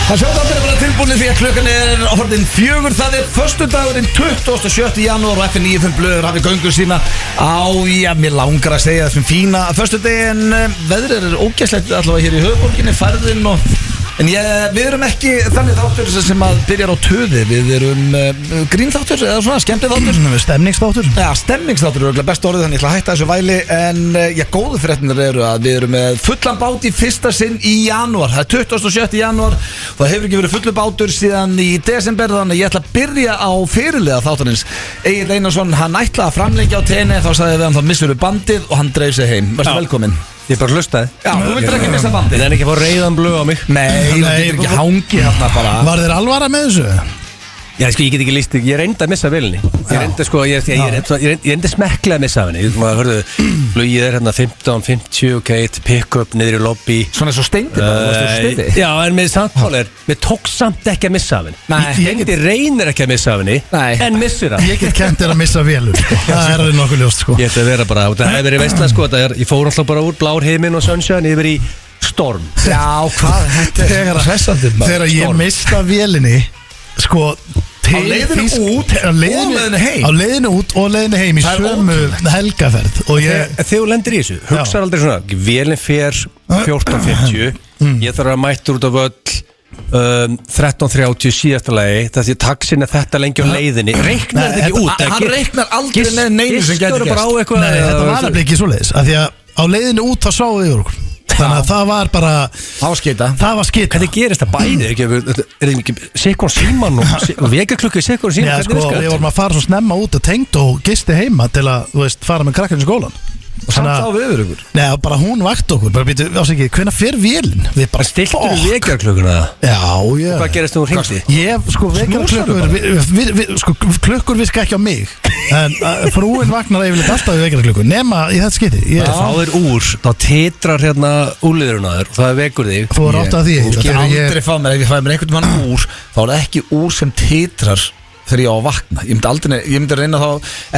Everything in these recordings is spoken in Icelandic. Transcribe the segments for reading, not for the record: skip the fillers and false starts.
Það sjóðandir að vera tilbúinni því að klukkan orðin 4. Það föstudagurinn 27. janúar og FN 95 blöður hafið göngu sína á, mér langar að segja þessum fína föstudagi en veðrið ógeðslegt allavega hér í höfuborginni, færðin en við erum ekki þannig þáttur sem að byrjar á töði, við erum grínþáttur eða svona skemmtið þáttur. Stemningsþáttur? Já, stemningsþáttur er best orðið, þannig ég ætla að hætta þessu væli en góðu fréttinir eru að við erum með fullan bát í fyrsta sinn í janúar, það er 27. janúar, það hefur ekki verið fullu bátur síðan í desember, þannig ég ætla að byrja á fyrirliða þáttarins. Egill Einarsson, hann ætlaði að framlengja á tenni, þá sagði við hann þá missur við bandið og hann dreif sig heim. Verstu velkominn. Ég bara hlustaði. Já, þú vildur ekki missa bandið. Það er ekki að fá reiðan blöð á mig. Nei, þú getur ekki hangi hérna bara. Var þér alvara með þessu? Já, sko, ég get ekki líst, ég reyndi að missa vilni. Ég reyndi, sko, ég reyndi smekklega að missa henni. Þú hörðu, flugið hérna 15:50, ok, pick-up, niður í lobby. Svona svo steindi bara, Já, en með samtál mér tók samt ekki að missa henni. Ég reynir ekki að missa henni, en missir hann. Ég get kent þér að missa velur, það er nokkuð ljóst, sko. Ég ætti að vera bara, það hefur verið veistlega, sko, ég fór alltaf bara úr blár heiminn og sunshine yfir í storm. Já, hvað, þetta er hressandi. Þegar ég mista vélinni, sko, á leiðinu út og leiðinu út og leiðinu heim í sömu helgaferð og þegar þú lendir í þessu, hugsaðu aldrei svona vélinn fer 14:50 ég þarf að mæta út á völl 13:30 síðasta lagi þessi taxin er þetta lengi á leiðinni reiknar þetta ekki út hann reiknar aldrei með neinu sem getur gæst. Nei, þetta var alveg ekki svoleiðis af því að á leiðinu út þá sáðu við okkur. Þannig að það var bara það var skita Hvernig gerist það bæði? Er það ekki sekund síman og vekjarklukku í sekund síman? Já, sko, við vorum að fara svo snemma út og tengt og gisti heima til að, þú veist, fara með krakkarinn í skólan og samt á við yfir ykkur? Nei, bara hún vakti okkur, bara býtu, ásækki, hvenær fer vélinn? Við bara stiltum við vekjarklukkuna? Já. Hvað gerist þú hringdi? Ég, sko, vekjarklukkur, sko, klukkur viska ekki á mig en frúin vaknar yfirleitt alltaf við vekjarklukku nema í þetta skiti. Þá er úr, þá titrar hérna úrliðurinn á þér og það vekur þig. Þú er átt að því. Þú getur aldrei fá mér, ef ég fæ mér einhvern mann úr þá er það ekki úr sem titrar þegar ég á að vakna, ég myndi reyna þá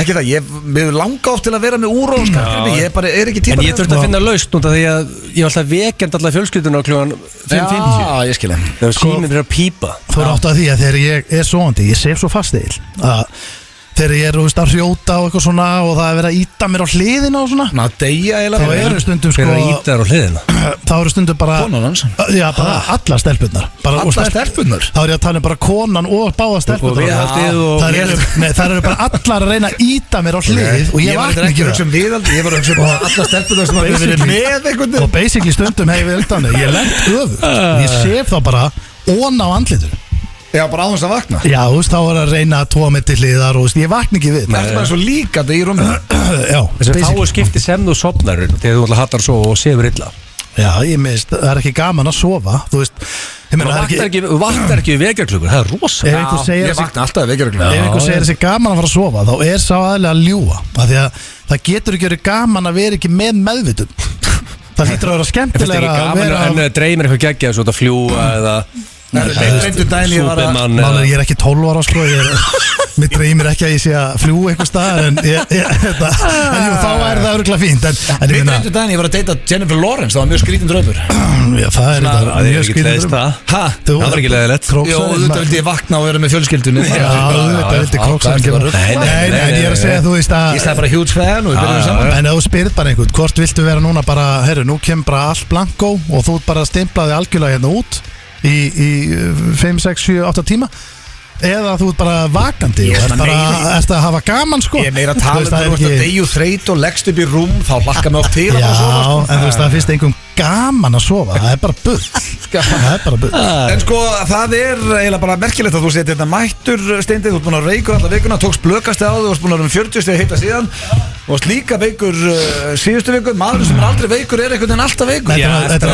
ekki það, við langa oft til að vera með úr og skakrinni, ég bara er ekki tíma en ég þurfti að finna lausn út af því að ég var alltaf vekjand allar fjölskylduna á klukkan 5:50 já, ég skil þegar síminn fyrir að pípa þú er átt að því að þegar ég er svoandi ég sef svo fast eil að þegar ég er að hrjóta og eitthvað svona og það er verið að íta mér á hliðina og svona þá eru stundum sko þá eru stundum bara já, bara alla stelpunnar alla stelpunnar? Þá er ég að tala um bara konan og báða stelpunnar það eru bara allar að reyna að íta mér á hlið og ég vakna ekki ég var að hugsa alla stelpunnar sem að verið með eitthvað og basically stundum hefur við eldan ég lent öfugt ég sef þá bara ón á andlitur Já, bara á þess að vakna Já, þú veist, þá var að reyna að tóa mig til hliðar og ég vakna ekki við Það er bara svo líka þetta í rúminu Já, þá er skipti sem þú sopnar þegar þú hattar svo og sefur illa Já, ég meðist, það er ekki gaman að sofa Þú veist, ég meina Þú vaknar ekki við vekjarklukkur, það er rosa Ég vakna alltaf við vekjarklukkur Ef einhver segir þessi gaman að fara að sofa þá er sá aðlega að ljúga Af því að það getur ekki verið gaman að vera ekki með meðvitund Það hlýtur að vera skemmtilega að vera En dreymir eitthvað geggja svo að fljúa eða Superman ég er ekki 12 ára sko mér dreymir ekki að ég sé að fljúa einhver stað en þá er það örgulega fínt Ég var að deyta Jennifer Lawrence það var mjög skrítin draumur það er mjög skrítin draumur það var ekki leðilegt Jó, þetta vildi ég vakna og vera með fjölskyldunni Já, þetta vildi króksan Nei, ég er að segja þú veist að Ég sagði bara huge fan og við byrjum saman En ef þú spyrir bara einhvern, hvort viltu vera núna bara herru, nú kemur bara allt blanko og þú bara stimplaði algjörlega hérna út í 5, 6, 7, 8 tíma eða þú ert bara vakandi og ert að hafa gaman sko Ég er meira að tala þú ert að deyju þreyt og leggst upp í rúm þá lakka mig oft til Já, en þú veist það finnst einhverjum gaman að sofa það er bara bull En sko það er eiginlega bara merkilegt að þú setja þetta mættur Steindið, þú ert búin að reyka alla vikuna tókst blökast á þig, þú ert búin að vera 40 steg að hitta síðan og varst líka veikur síðustu viku maður sem er aldrei veikur er einhvern veginn alltaf veikur Þetta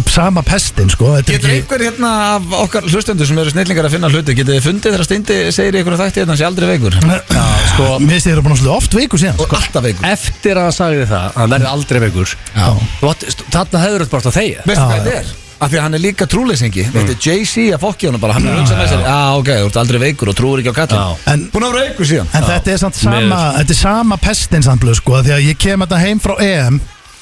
er sama pestin sko Getur einhver hérna af okkar hlustendur sem eru snillingar að finna hluti getið þið fundið þegar Steindi segir í einhverju þætti hérna sé aldrei veikur Já, sko Mér finnst þið eru búin að oft veikur síðan og alltaf veikur Eftir að hann sagði það, hann verði aldrei veikur Þarna hefur þetta bara að þegja Veistu hvað þetta er? Af því að hann er líka trúleysingi Þetta er Jay-Z að fokki hann bara Hann er hugsað með sér ok, þú ert aldrei veikur og trúir ekki á kallin Búin að vera veikur síðan En þetta er samt sama pestin samt blöð sko Því að ég kem þetta heim frá EM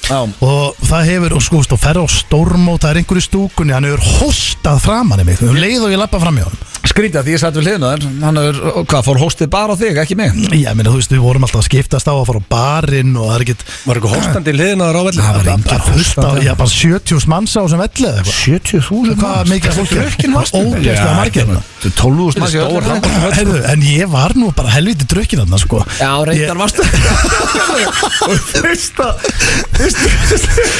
og það hefur, og sko, ferð á stórmót, það einhver í stúkunni, hann hefur hostað framan í mig, leið og ég lappa fram í honum. Skrítið því ég satt við hliðina hann hefur, hvað, fór hóstið bara á þig, ekki mig? Já, þú veist, við vorum alltaf að skiptast á að fara á barinn og það er ekkert. Var eitthvað hóstandi í hliðina á velli? Það var engin hóstandi, já, bara 70.000 manns á sem velli eða eitthvað. 70.000 hvað mikið fólk ógeðslega margir. 12.000 manns. En ég var nú bara helviti drukkin þarna, sko. Já, reyndar varstu. Og fyrsta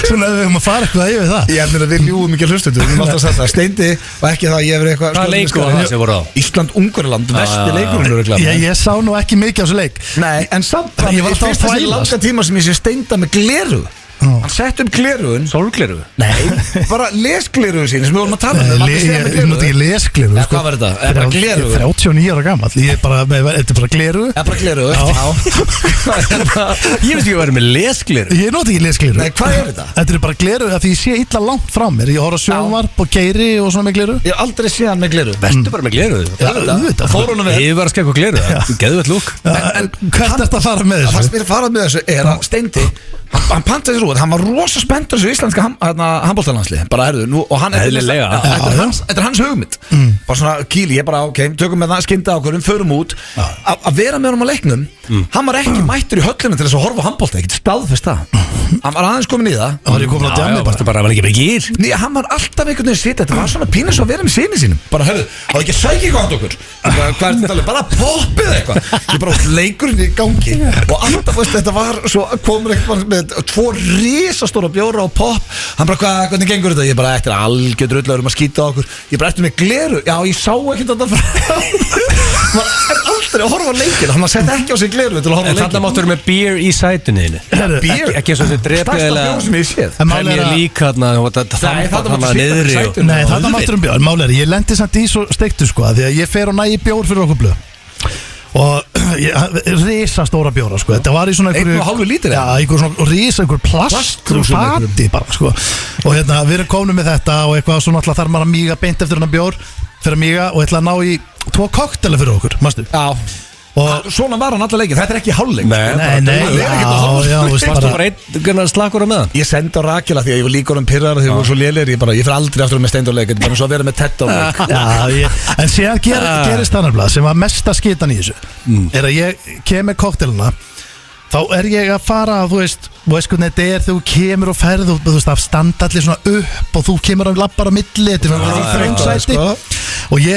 svona ef við höfum að fara eitthvað yfir það. Ég meina við ljúum ekki hlustendur, við mátt að setja Steindi og ekki það ég hefur eitthvað. Hvað leikur var það sem voru á? Ísland-Ungverjaland, vesti leikurinn. Ég sá nú ekki mikið á þessu leik. Nei, en samt ég var alltaf að þvælast. langa tíma sem ég sé Steinda með gleru. Hann sett glerugun. Sólglerugu? Nei, bara lesglerugun sín sem við vorum að tala um. Ég noti ekki lesglerugu. Ja, hvað var þetta? Er bara glerugu? 39 ára gamall. Ég er bara, þetta er bara glerugu. Er bara glerugu? Já. Ég veist ekki að vera með lesglerugu. Ég noti ekki lesglerugu. Nei, hvað er þetta? Þetta er bara glerugu af því ég sé illa langt frá mér. Ég horf á sjónvarp og geiri og svona með glerugu. Ég hef aldrei séð hann með glerugu. Vertu bara með glerugu. Ég var að skekka glerugu. Geðvett lúk. En hvert ertu að fara með þessu? Það sem ég er að fara með þessu er að Steindi hann pantaði sér út, hann var rosa spenntur þessu íslenska handboltalandsliði bara herðu, og hann þetta er hans hugmynd bara svona kýli, ég bara ok, tökum með það, skynda ákvörðum, förum út að vera með honum á leiknum hann var ekki mættur í höllinu til þess að horfa á handbolta, ekkert staðfest það hann var aðeins komin í það hann var komin á djammi bara var ekki með gýr Nei, hann var alltaf einhvern veginn sitt þetta var svona pínus að vera með sinni sínum bara herðu, hafði ekki sækið gott okkur hvað er þetta alveg, bara poppið eitthvað ég bara leikurinn í gangi og alltaf, veist, þetta var svo komur eitthvað með 2 risastóra bjóra og popp hann bara, hvernig gengur þetta? Ég bara, eftir algjör drullar að skýta á okkur ég bara, eftir með gleru, já, ég sá ekki þetta maður er aldrei að horfa á leikinn hann sett ekki á sig gleru til að horfa á leikinn Þannig máttu vera með beer í sætunni ekki eins og þetta drepið stærsta bjór sem ég séð Premier League Nei, þarna máttu um bjór Málega, ég lendi samt í svo steiktu sko því að ég fer og nægi bjór fyrir okkur blöð og risastóra bjóra sko þetta var í svona 1,5 lítur já, einhver svona risa, einhver plast fati bara sko og hérna við erum komin með þetta og eitthvað svona alltaf þarf maður að míga beint eftir hennar bjór fyrir að míga og ætla að ná í 2 koktela fyrir okkur, mástu já og svona var hann alltaf leikið, þetta er ekki hálfleik Varstu bara einn slakur á meðan? Ég sendi á Rakela því að ég var líka orðin pirrar því að ég var svo lélir ég fyrir aldrei aftur með Steindi á leik bara svo að vera með Ted á leik En síðan gerist það nefnilega sem var mesta skitan í þessu er að ég kem með kokteluna þá er ég að fara þú veist hvernig þetta er þegar þú kemur og ferð þú veist að standa allir svona upp og þú kemur og lappar á milli þetta er svona þröngsæti og ég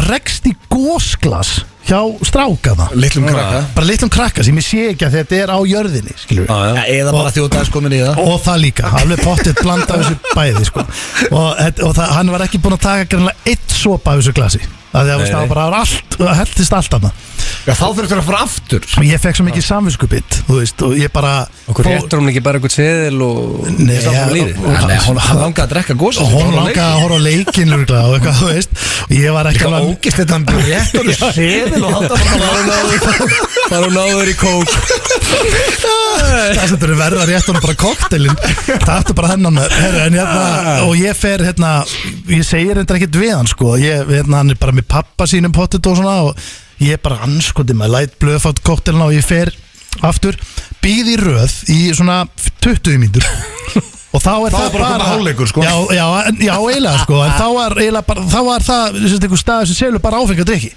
rekst í gósglas hjá strákana litlum krakka bara litlum krakka sem ég sé ekki að þetta er á jörðinni skilur eða bara þjótaðis komin í það og það líka, alveg pottitt blanda af þessu bæði sko og hann var ekki búin að taka greinlega 1 sopa af þessu glasi það var bara allt, það heldist allt af það Já, þá þurftur að fara aftur Ég fekk svo mikið samviskupið Þú veist, og ég bara Okkur réttur hún ekki bara eitthvað seðil og Nei, hún langaði að drekka gós Og hún langaði að horfa á leikinn og eitthvað, þú veist Og ég var ekki alveg ógist þetta hann réttur seðil og bara hún náður í kók Það sem þurfi verða réttur bara koktelin Það eftir bara hennan og ég fer, ég segir þetta ekkert við hann sko hann er bara með pappa sínum pottet og svona og ég bara anskoti með læt blöðfátt koktelina og ég fer aftur býð í röð í svona 20 mínútur og þá er það bara hálfleikur sko já, eiginlega sko en þá var það einhver stað sem selur bara áfengi að drikki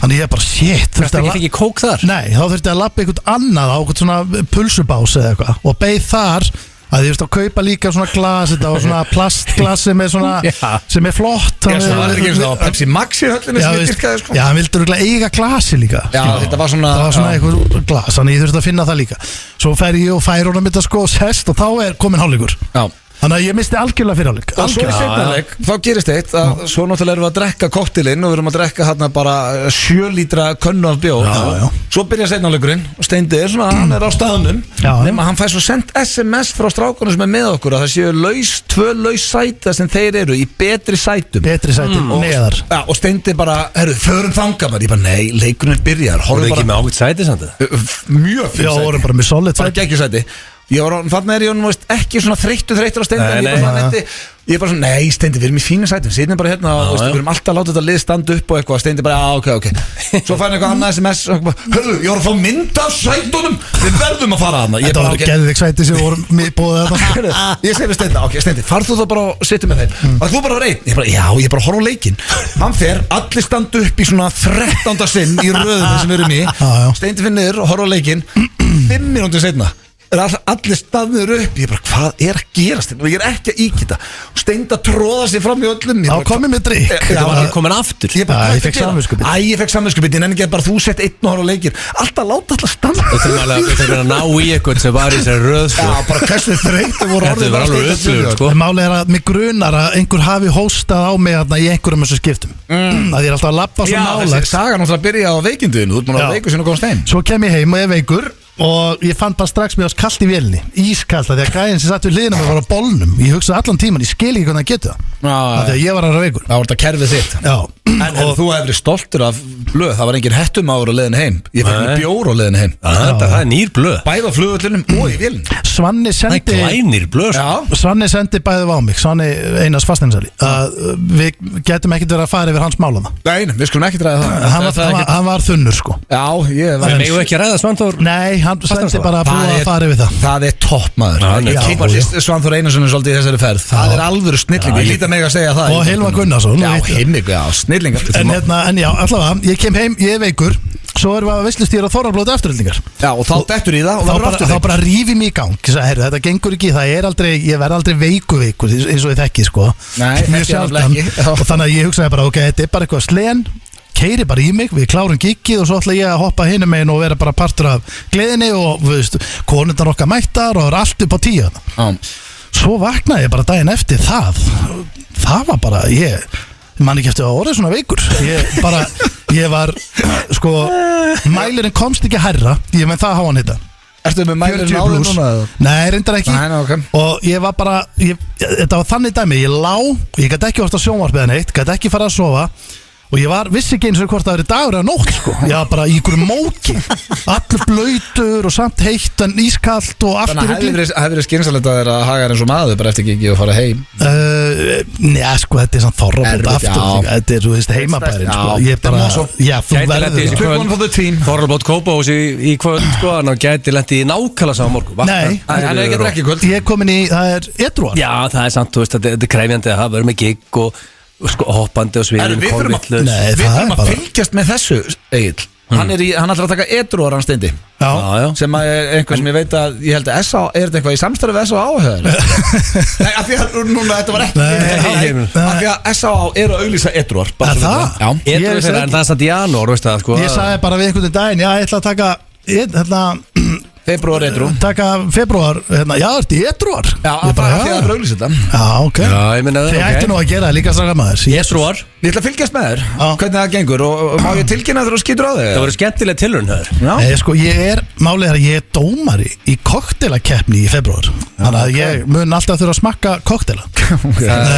þannig ég bara shit Þú ekki fengið kók þar? Nei, þá þurfti að lappa einhvern annað á einhvern svona pulsubás eða eitthvað og beið þar að ég veist að kaupa líka svona glas þetta var svona plastglas sem er svona sem er flott Já, það var ekki eins og Pepsi Max í höllinu sem ég dyrkaði sko Já, hann vildur eiga glasi líka Já, þetta var svona Það var svona eitthvað glas, þannig ég þurfti að finna það líka Svo fær ég og fær honum þetta sko sest og þá er komin hálfleikur Já Þannig að ég misti algjörlega fyrir hálfleik Og svo í seinna leik, þá gerist eitt að svo náttúrulega erum við að drekka koktelinn og við erum að drekka hérna bara 7 lítra könnu af bjór Svo byrja seinna leikurinn og Steindi er svona, hann er á staðnum nema hann fær svo sendt SMS frá strákunum sem er með okkur að það séu 2 laus sæti sem þeir eru í betri sætum neðar og Steindi bara, herru, förum þangað ég bara, nei, leikurinn byrjar Voru þið ekki með ágætt sæti samt það? Mjög fyrir sæti Já, voru bara með solid sæti Þannig er ég ekki svona þreyttur á Steindi Ég er bara svona, nei Steindi, við erum í fínu sætum. Sittum bara hérna og við erum alltaf að láta þetta lið standa upp og eitthvað. Steindi bara, ok Svo fær hann eitthvað annað SMS og hörru, ég var að fá mynd af sætunum. Við verðum að fara hana. Þetta var geðvik sæti sem vorum bóðið þetta. Ég segi við Steindi, ok Steindi, farð þú þá bara og sittu með þeim. Og þú bara var einn. Ég bara, já, ég bara horf á leikinn. Hann fer, allir standa upp í svona 13. sinn í röðunni sem við erum í. Steindi finn niður og horf á leikinn. 5 mínútur seinna allir staðnir upp. Ég bara, hvað er að gerast þetta? Og ég er ekki að íkita. Og Steindi að tróða sér fram í öllum. Þá komið með drikk. Þetta var ekki komin aftur. Ég fekk samviskubit. Ég fekk samviskubit. En ekki bara þú sett einn og horf á leikir. Alltaf láta alltaf standa. Við þurfum að ná í eitthvað sem var í þessari röð. Já, bara hversu þreytt voru orðið. Þetta var alveg upplifur. Málið er að mig grunar að einhver hafi hóstað á mig í einhverjum þessu skiptum. Að ég er alltaf að labba svo nálægt. Sagan náttúrulega byrja á veikinduðinu. Þú ert búin að veiku sinni og komast heim. Svo kem ég heim og ég veikur og ég fann bara strax mér kalt í vélinni, ískalt, því að gæðin sem satt við hliðina mér var á bolnum. Ég hugsaði allan tíman, ég skil ekki hvernig það getur það, því að ég var að veikur. Það var þetta kerfið þitt. En þú hefði verið stoltur af blöð. Það var engin hettumáður á leiðinu heim. Ég fekk mér bjór á leiðinu heim. Það er nýr blöð. Bæði á flugvöllunum og í vélinni. Svanni sendi glænir blöð. Svanni sendi bæði á mig, Svanni Einars Fasteinsali, að við getum ekkert verið að fara yfir hans málana. Nei, við skulum ekkert ræða það. Hann var þunnur sko. Já, ég var. Megum ekki ræða Svanþór? Nei, hann sendi bara að búa að fara yfir það. Það er topp maður. Ég kynntist Svanþór Einarsson svolítið í þessari ferð. Það er alvöru snilling. Ég líta mig að segja það. Og Hilmar Gunnarsson. Já, snillingar. En já, allavega, ég kem heim, ég er veikur. Svo erum við að veislustýra Þórðarblóti eftirhaldingar. Já, og þá dettur í það og þá bara rífi mig í gang. Þetta gengur ekki, ég verð aldrei veikur eins og ég þekki sko. Nei, þetta er alveg ekki. Og þannig að ég hugsaði bara, ok, þetta er bara eitthvað slen, keiri bara í mig, við klárum giggið og svo ætla ég að hoppa hinum megin og vera bara partur af gleðinni og konundar okkar mættar og allt upp á 10. Svo vaknaði ég bara daginn eftir það var bara, ég man ekki eftir að orðið svona veikur. Ég var sko, mælirinn komst ekki hærra, ég menn það hafa hann hitta. Ertu með mælirinn áður núna? Nei, reyndar ekki. Okay. Og ég var bara, þetta var þannig dæmi, ég lá, ég gæti ekki orðið að sjónvarpið en eitt, gæti ekki fara að sofa. Og ég vissi ekki eins og hvort það verið dagur eða nótt sko. Ég var bara í ykkur móki, allur blöytur og samt heitt en ískallt og aftur. Þannig að það hefði verið skynsalegt að þeirra haga eins og maður bara eftir gigi og fara heim. Njá sko, þetta er samt Þorrablót aftur. Þetta er, þú veist, heimabærin sko. Ég bara, já, þú verður Þorrablót Kópavós í kvöld sko. Hann gæti lent í nákvæmlega saman morgun. Nei, hann er ekki drekki kvöld. Ég er komin í, það er edruar. Já, það er samt, þú veist, þetta er krefjandi að hafa verið með gig og sko hoppandi og sviðin við þurfum að fylgjast með þessu Egill. Hann ætlar að taka edruar hann Steindi sem er einhver sem ég veit að ég held að S.A. er þetta eitthvað í samstarfi við S.A. Nei, af því að núna þetta var ekki af því að S.A. er að auglýsa edruar. Er það? Já, edruar fyrir en það er samt í janúar, veist það sko. Ég sagði bara við einhvern daginn, já, ég ætla að taka Febrúar edru. Taka febrúar, já, þetta er edruar. Já, af því að það er auglýsa þetta. Já, ok. Þið ættu nú að gera það líka strax maður. Edruar. Ég ætla að fylgjast með þér, hvernig það gengur og má ég tilkynna þegar þú skýtur á þig? Það voru skemmtilega tilhörn þar. Nei, sko, málið er að ég er dómari í koktelakeppni í febrúar. Þannig að ég mun alltaf þurfa að smakka koktela.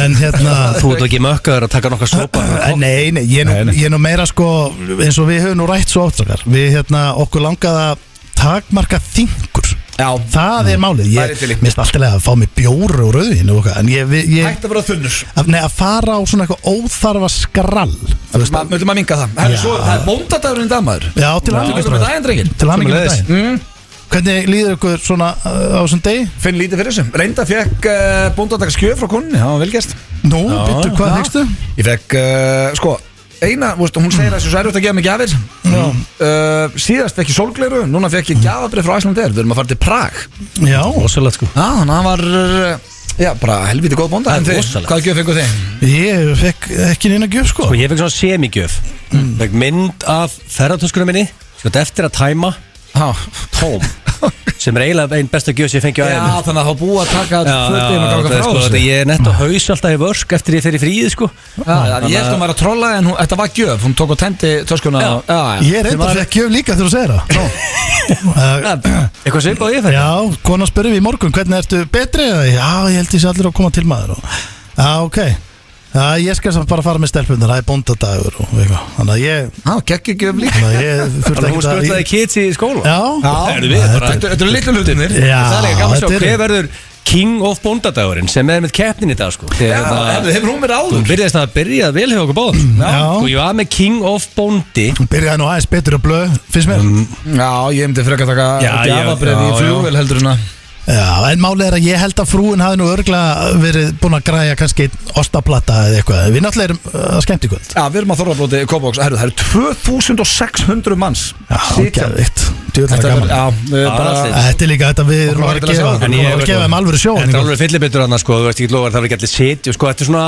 En þú ert ekki mökkaður að taka nokkar sopa? Nei, ég er nú meira sko, eins og við höfum nú rætt svo oft við okkur langaði að takmarka þingur. Já, það er málið. Ég minnst alltaf að fá mig bjóru og rauðvín en hægt að vera þunnur að fara á svona eitthvað óþarfa skrall. Möldum að minka það. Það er bóndadagurinn í dag maður. Já, til hamingju með daginn. Hvernig líður ykkur svona á þessum degi? Finn lítið fyrir þessu. Reynda fekk bóndadagsgjöf frá konunni. Það var velgert. Nú, bitur, hvað fegstu? Ég fekk, sko eina, hún segir að þessu svo erfitt að gefa mig gjafir. Síðast fekk ég sólgleiru, núna fekk ég gjafabrif frá Icelandair. Við erum að fara til Prag. Já, ósælegt sko. Já, þannig að hann var bara helviti góð bónda. En þið, hvaða gjöf fengu þið? Ég fekk ekki neina gjöf sko. Ég fekk svona semigjöf. Fekk mynd af ferðartöskunum minni, eftir að tæma tóm sem er eiginlega einn besta gjöf sem ég fengi á æðinu. Já, þannig að þá búið að taka fötin og ganga frá þessu. Ég er nett á haus alltaf í vörsk eftir ég fer í fríði sko. Ég held að hún var að trolla en þetta var gjöf. Hún tók og tendi töskuna. Ég er eitthvað fekk gjöf líka þegar þú segir það. Eitthvað svipað og ég fekk. Já, konan spurði við í morgun, hvernig ertu betri? Já, ég held ég sé allir að koma til maður. Já, ok. Já, ég skal bara fara með stelpunar, það er bóndadagur og eitthvað. Þannig að ég gekk ekki um líka. Þannig að hún spurtaði kids í skóla. Já. Þetta eru litlu hlutinir. Það er líka gaman að sjá hver verður King of Bóndadagurinn sem með keppnin í dag sko. Hefur hún verið áður? Hún byrjaðist að byrja vel hefur okkur báðum og ég var með King of Bóndi. Hún byrjaði nú aðeins betur og blöð, finnst mér. Já, ég myndi frekar taka gjafabrif í flugvél heldur en að. Já, en málið að ég held að frúin hafi nú örglega verið búin að græja kannski ostaplata eða eitthvað. Við náttúrulega erum skemmt í kvöld. Já, við erum að Þorrablóti Kópavogs. Það eru 2600 manns. Já, geðvikt. Djúðlega gaman. Þetta er líka þetta við erum að gefa þeim alvöru sjó. Þetta er alveg fyllibittur annars sko. Þú veist ekki lofa að það verður ekki allir sitja sko. Þetta er svona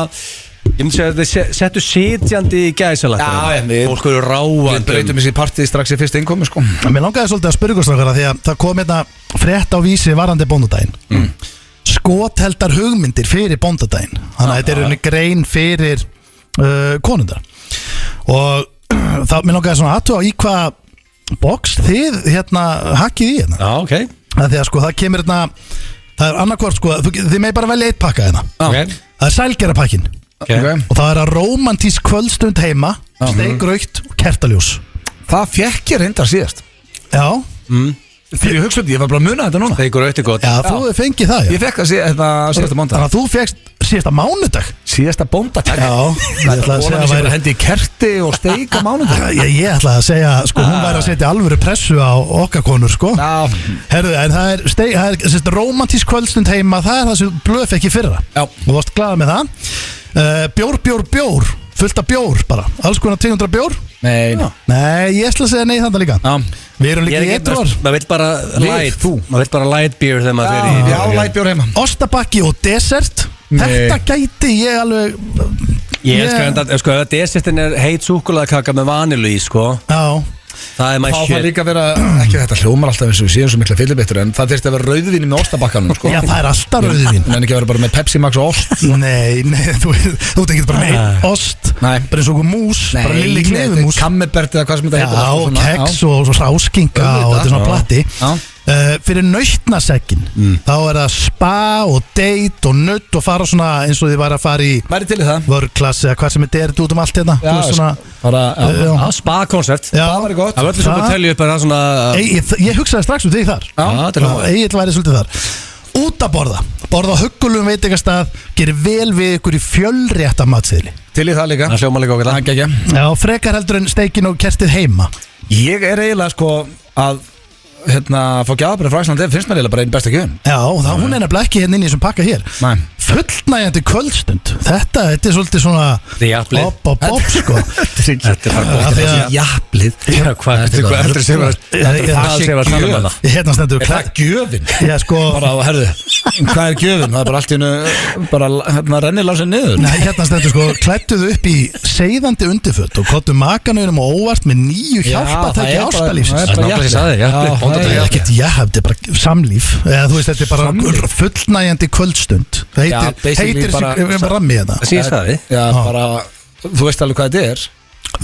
ég myndi segja að þið settu sitjandi í gæsalættina. Fólk eru ráandi. Við breytum þessi partí strax í fyrsta innkomi sko. Mér langaði svolítið að spyrja ykkur strákara því að það kom hérna frétt á Vísi varðandi bóndadaginn. Skotheldar hugmyndir fyrir bóndadaginn. Þannig að þetta er einhvernig grein fyrir konundar. Og það mér langaði svona aðtúa í hvað box þið hérna hakkið í hérna. Já, ok. Því að sko það kemur hérna, það er annarkvort sko, þið með bara velja eitt pakka hérna. Okay. Það er sælgerapakkin. Okay. Og það er að rómantísk kvöldstund heima, steik raukt og kertaljós. Það fekk ég reyndar síðast. Já. Fyrir hugsundi, ég var bara að muna þetta núna. Steik raukt er gott. Já, þú fengið það, já. Ég fekk það síðasta bóndag. Þannig að þú fekkst síðasta mánudag. Síðasta bóndag? Já. Ég ætla að segja að væri hendi í kerti og steik á mánudag. Ég ætla að segja, sko, hún væri að setja alvöru pressu á okkar konur, sko. Já. Herðu, en það er rómantísk kvöldstund heima, það er það sem blöð fekk í fyrra. Já. Og þú varst glaða með það. Bjór, fullt af bjór bara, alls konar 200 bjór. Nei, ég ætla að segja nei þannig líka. Við erum líka í etruar. Maður vil bara light. Maður vil bara light beer þegar maður fyrir í. Já, light bjór heima. Ostabakki og dessert. Þetta gæti ég alveg. Ég elskar þetta, sko, desertin er heit súkkulaðikaka með vanilu í, sko. Já. Það er my shit. Það þarf líka að vera, ekki þetta hljómar alltaf eins og við séum svo mikla fyllibittur, en það þyrfti að vera rauðvíni með ostabakkanum, sko. Já, það er alltaf rauðvín. En ekki að vera bara með Pepsi Max og ost. Nei, þú tekir bara með einn ost. Nei. Bara eins og mús, bara lilli klefumús. Kammerbert eða hvað sem þetta heitir. Já, og keks og ráskinga og þetta er svona platti. Fyrir nautnasekkin þá er það spa og date og nutt og fara svona eins og þið væri að fara í væri til í það vörklass eða hvað sem þetta er út allt hérna. Já, spa-koncept. Það væri gott. Það var allir sem að telja upp að það svona Ég hugsaði strax þig þar. Egil væri svolítið þar. Út að borða huggulum veitingastað, gerir vel við ykkur í fjölrétta matseðli. Til í það líka. Það hljóma líka okkur. Já, frekar heldur en steikin og kertið heima. Ég er eiginlega sko að fá gjafabrif frá Íslandi finnst mér eiginlega bara einn besta gjöfin. Já, það hún er nefnilega ekki hérna inn í þessum pakka hér. Nei. Fullnægjandi kvöldstund. Þetta er svolítið svona bob sko. Þetta er bara japlið. Hvað heldur sem að það sé að tala um hana? Hérna stendur það er gjöfin. Já, sko. Bara, herðu, hvað er gjöfin? Það er bara allt í hennu bara rennilega sér niður. Nei, hérna stendur sko, klættuðu upp í seiðandi undirföt og kottu makanauðum og óvart með 9 hjálpatæki ástalífsins. Það er náttúrulega ég sagði, Það er ekkert þetta er bara samlíf eða þú veist, þetta er bara fullnægjandi kvöldstund. Það heitir rammi þetta. Það sé ég sagði. Já, bara, þú veist alveg hvað þetta er.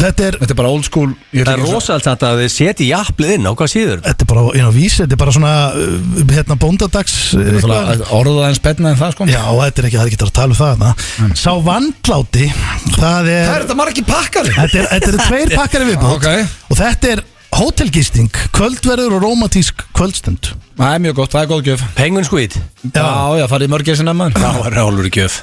Þetta er bara old school. Það er rosalega þetta að þið setji japlið inn á hvað síður. Þetta er bara inn á Vísi, þetta er bara svona bóndadags orðaðins benna en það sko. Já, þetta er ekki að tala um það. Sá vandláti, það er þetta margir pakkari? Þetta eru 2 pakkari viðbót. Og þetta er hótelgisting, kvöldverður og rómantísk kvöldstund. Það er mjög gott, það er góð gjöf. Penguin Squid. Já, farið í mörgæsina maður. Það er álur gjöf.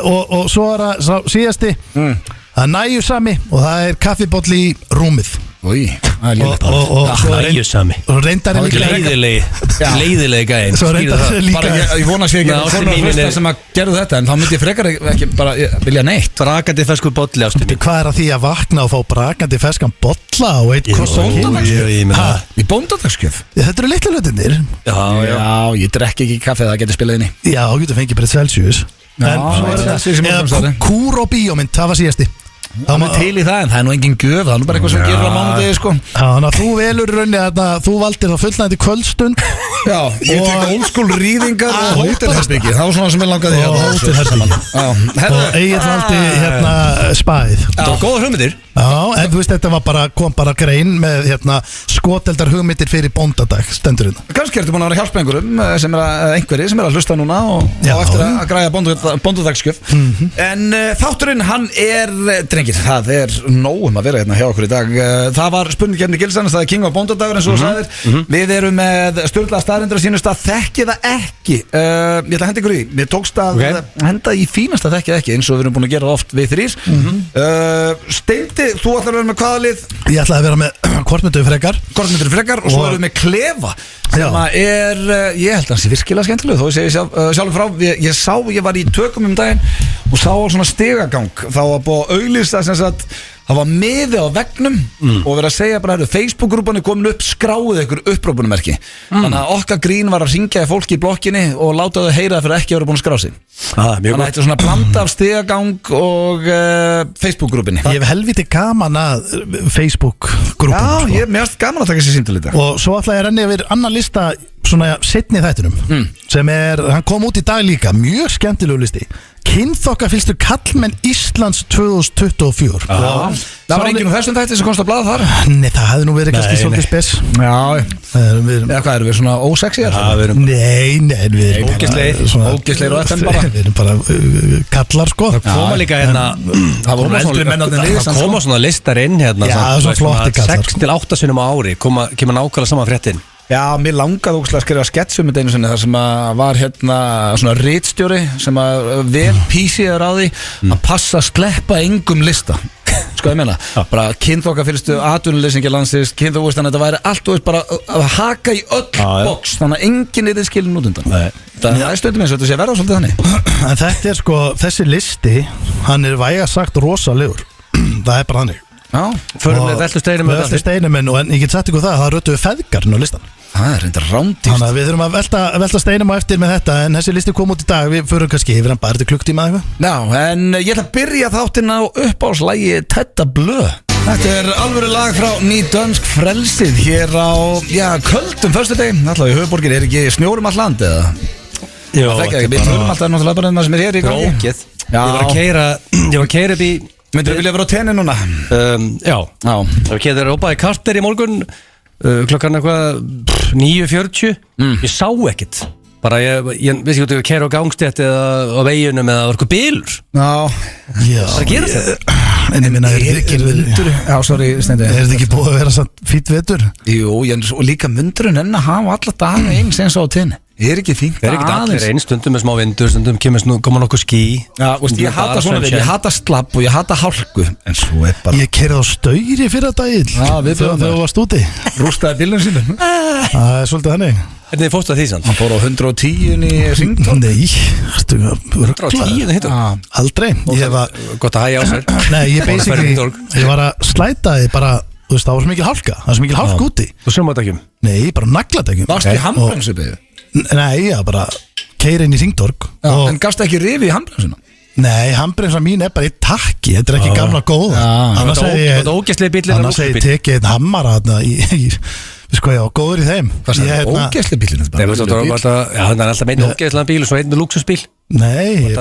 Og svo er það síðasti. Það er næjusami og það er kaffibotli í rúmið. Új, það er líka næjusami. Og reyndar er líka leiðilegi gæðin. Svo reyndar er líka ég vona að sé ekki að svona hlusta sem að gerðu þetta, en þá myndi ég frekar ekki bara vilja neitt. Brakandi feskur bolli ástunni. Hvað er að því að vakna og fá brakandi feskan bolla og eitt í bóndadagsgjöf? Þetta eru litlu hlutinir. Já, ég drekki ekki kaffe, það getur spilað inni. Já, þú getur fengið bara Celsius. Eða kúr og bíómynd, það var síðasti. Það er til í það, en það er nú engin gjöf. Það er nú bara eitthvað sem gerir á mánudegi sko. Þannig að þú velur raunni að þú valdir það fullnægjandi kvöldstund. Já, ég tek old school rýðingar og hótelherbyggi. Það var svona sem ég langaði og hótelherbyggi. Og Egil valdi spæð. Það var góða hugmyndir. Já, en þú veist, þetta kom bara grein með skoteldar hugmyndir fyrir bóndadag stendurinn. Kannski ertu búin að vera hjálpa einhverju sem er að hlusta núna og eftir að græja bóndadagsgjöf. En þátturinn, hann er drengir, drengir, það nóg að vera hérna hjá okkur í dag. Það var spurningkefni Gilsans, það King of Bóndadagur eins og þú sagðir. Við erum með sturla staðreyndir á sínust að þekki það ekki. Ég ætla að henda ykkur í. Mér tókst að henda í fínasta þekki það ekki, eins og við erum búin að gera oft við þrýr. Steindi, þú ætlar að vera með hvaða lið? Ég ætla að vera með Kortmyndur frekar og svo erum við með Klefa sem ég held að það sé virkilega skemmtileg þó ég segi sjálfur frá. Ég var í tökum daginn og sá svona stigagang. Þá var búið að auglýsa sem sagt, það var miði á veggnum og verið að segja bara, Facebook-grúpan komin upp, skráið ykkur upprópunumerki. Þannig að okkar grín var að ringja í fólki í blokkinni og láta þau heyra það fyrir ekki að vera búin að skrá sig. Þannig að þetta er svona blanda af stigagang og Facebook-grúpinni. Ég hef helviti gaman að Facebook-grúpinni. Já, mér finnst gaman að taka sér símtal í dag. Og svo ætla ég að renna yfir annan lista svona seinni þættinum sem hann kom út í dag líka, mjög skemmtilegu listi. Kynþokkafyllstu kallmenn Íslands 2024. Það var enginn úr þessum þætti sem komst að blaða þar? Nei, það hefði nú verið kannski svolítið spes. Eða hvað, erum við svona ósexy? Nei, við erum ógeðslegir og FM bara. Við erum bara kallar sko. Það koma líka það koma svona listar inn hérna, 6-8 sinnum á ári kemur nákvæmlega saman fréttin. Já, mér langaði ógæslega að skrifa sketsum með einu sinni þar sem var hérna svona ritstjóri sem vel písiður á því að passa að sleppa engum lista. Sko ég meina, bara kynþokkafyllstu atvinnuleysingi landsins, kynþokkafyllstu, þetta væri allt og bara að haka í öll box, þannig að enginn er skilin út undan. Það stundum eins og þetta sé verða svolítið þannig. En þetta sko, þessi listi, hann vægast sagt rosalegur. Það bara þannig. Förum við veltu steinum en ég get sagt ykkur það rötu við feðgarinn á listan. Það reyndar rándýrt. Þannig að við þurfum að velta steinum á eftir með þetta, en þessi listi kom út í dag, við förum kannski yfir hann bara til klukktíma eða eitthvað. Já, en ég ætla að byrja þáttinn á uppáhaldslægi Tedda Blöð. Þetta alvöru lag frá Nýdönsk frelsið hér á, köldum föstudegi. Alltaf í höfuborgin, ekki snjórum all land eða? Jó, við tölum alltaf náttúrulega bara sem hér í gangi. Brókið. Ég var að keyra upp í. Myndir þú vilja vera á tenni núna? Já. Ég keður ópaði karter í morgun klokkan eitthvað 9:40. Ég sá ekkert. Bara ég vissi ekki að keyra á gangstétt eða á veginum eða var eitthvað bílur. Já. Það gerir þetta. En ég minna, er ekki mundur? Já, sorry, Steindi. Er þetta ekki búið að vera satt fýtt vetur? Jú, og líka mundurinn enn að hafa alla daga eins eins á tenni. Er ekki fínt aðeins? Er ekki allir einn, stundum með smá vindur, stundum koma nokkuð ský. Já, ég hata svona við, ég hata slapp og ég hata hálku. En svo bara... Ég keyrði á Stauri fyrir daginn. Já, við þegar þú varst úti. Rústaði bílunum sínum. Það er svolítið þannig. Hvernig fórstu það því sann? Hann fór á 110 í Hringtorg. Nei, 110 hittu? Aldrei. Gott að hægja á sér. Nei, ég var að slæta þið bara, þú veist, það var svo mikil hálka. Það var svo mikil hálka úti. Þú summadækjum? Nei, bara nagladækjum. Varstu í handbremsu? Nei, já, bara keyra inn í Hringtorg. En gafst ekki rifi í handbremsuna? Nei, handbremsa mín bara í takki. Þetta ekki gamla góða. Annars hef ég tekið einn hammara sko, já, góður í þeim. Hvað er það, ógeðsli bílinn? Já, það er alltaf meina ógeðslega bíl og svo einn luxusbíl. Nei,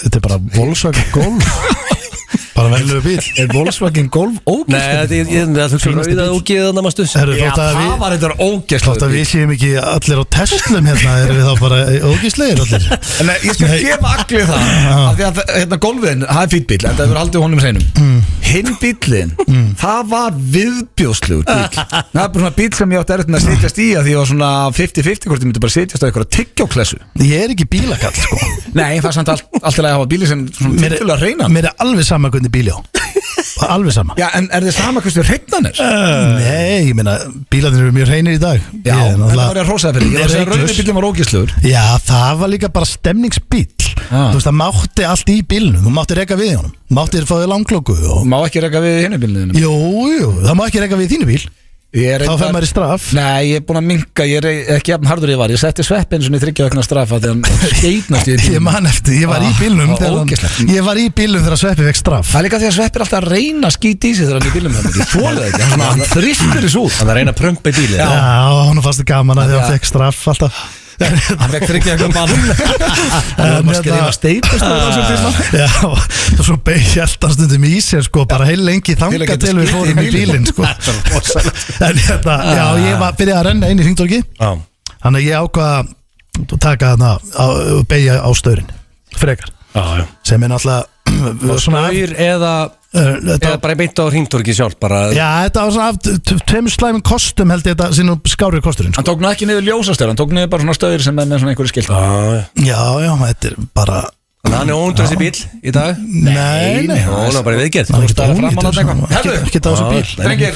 þetta bara Volkswagen Golf. Bara velur bíl. Er Volkswagen Golf ógeðsli? Nei, það er rauðað ógeðan að maður stuðs. Já, það var þetta ógeðsli. Þótt að við séum ekki allir á Teslum hérna, erum við þá bara ógeðslegir allir. En ég skal gefa allir það, af því að hérna Golfin, það er fýtt bíl, en það hefur aldrei honum seinum. Hinn bílinn, það var viðbjóðslegur bíl. Það er bara svona bíl sem ég átti erfitt með að setjast í að því ég var svona 50-50 hvort ég myndi bara setjast á eitthvað tyggjóklessu. Ég er ekki bílakall, sko. Nei, það er samt alltaf að hafa bíli sem tiltölulega hreina. Mér er alveg sama hvernig bíl ég á. Alveg sama. Já, en er þið sama hversu hreina er? Nei, ég meina, bílarnir eru mjög hreinir í dag. Já, þetta var ég að hrósa það fyrir. Ég var að segja að rauði bílinn var ógeðslegur. Já, það var líka bara stemningsbíl. Þú veist, það mátti allt í bílnum. Þú mátti reka við honum. Mátti þér fáið langklokku. Má ekki reka við hinni bílnum? Jú, það má ekki reka við þínu bíl. Þá fær maður í straff. Nei, ég er búin að minka, ég er ekki jafn harður ég var. Ég setti sveppin svona í 30 vegna straffa þegar hann skeitnast í bílnum. Ég man eftir, ég var í bílnum þegar sveppi fekk straff. Það er líka því að sveppi er alltaf að reyna að skýta í sig þegar hann í bílnum. Ég þólaði ekki, hann þristur þessu út. Hann er að reyna að prumpa í bílinn. Já, hann fannst það gaman að því að hann fekk straff alltaf. Hann vekk þryggja eitthvað bann. Það var skrifa steipast. Já, og svo beigði alltaf stundum í sér sko, bara heil lengi þanga til við fórum í bílinn sko. En hérna, já, ég byrjaði að renna inn í Hringtorgi. Þannig að ég ákvað að taka þarna beigja á Staurin frekar. Sem er náttúrulega Staur eða Eða bara beint á hringtorki sjálf bara. Já, þetta var svona af tveimur slæmum kostum held ég þetta sínum skári kosturinn Hann tók nú ekki niður ljósastöður, hann tók niður bara svona stöður sem er með svona einhverju skilt Já, þetta er bara Hann er óundur þessi bíl í dag Nei Hún var bara viðgerð Það er ekki það þessu bíl Drengir,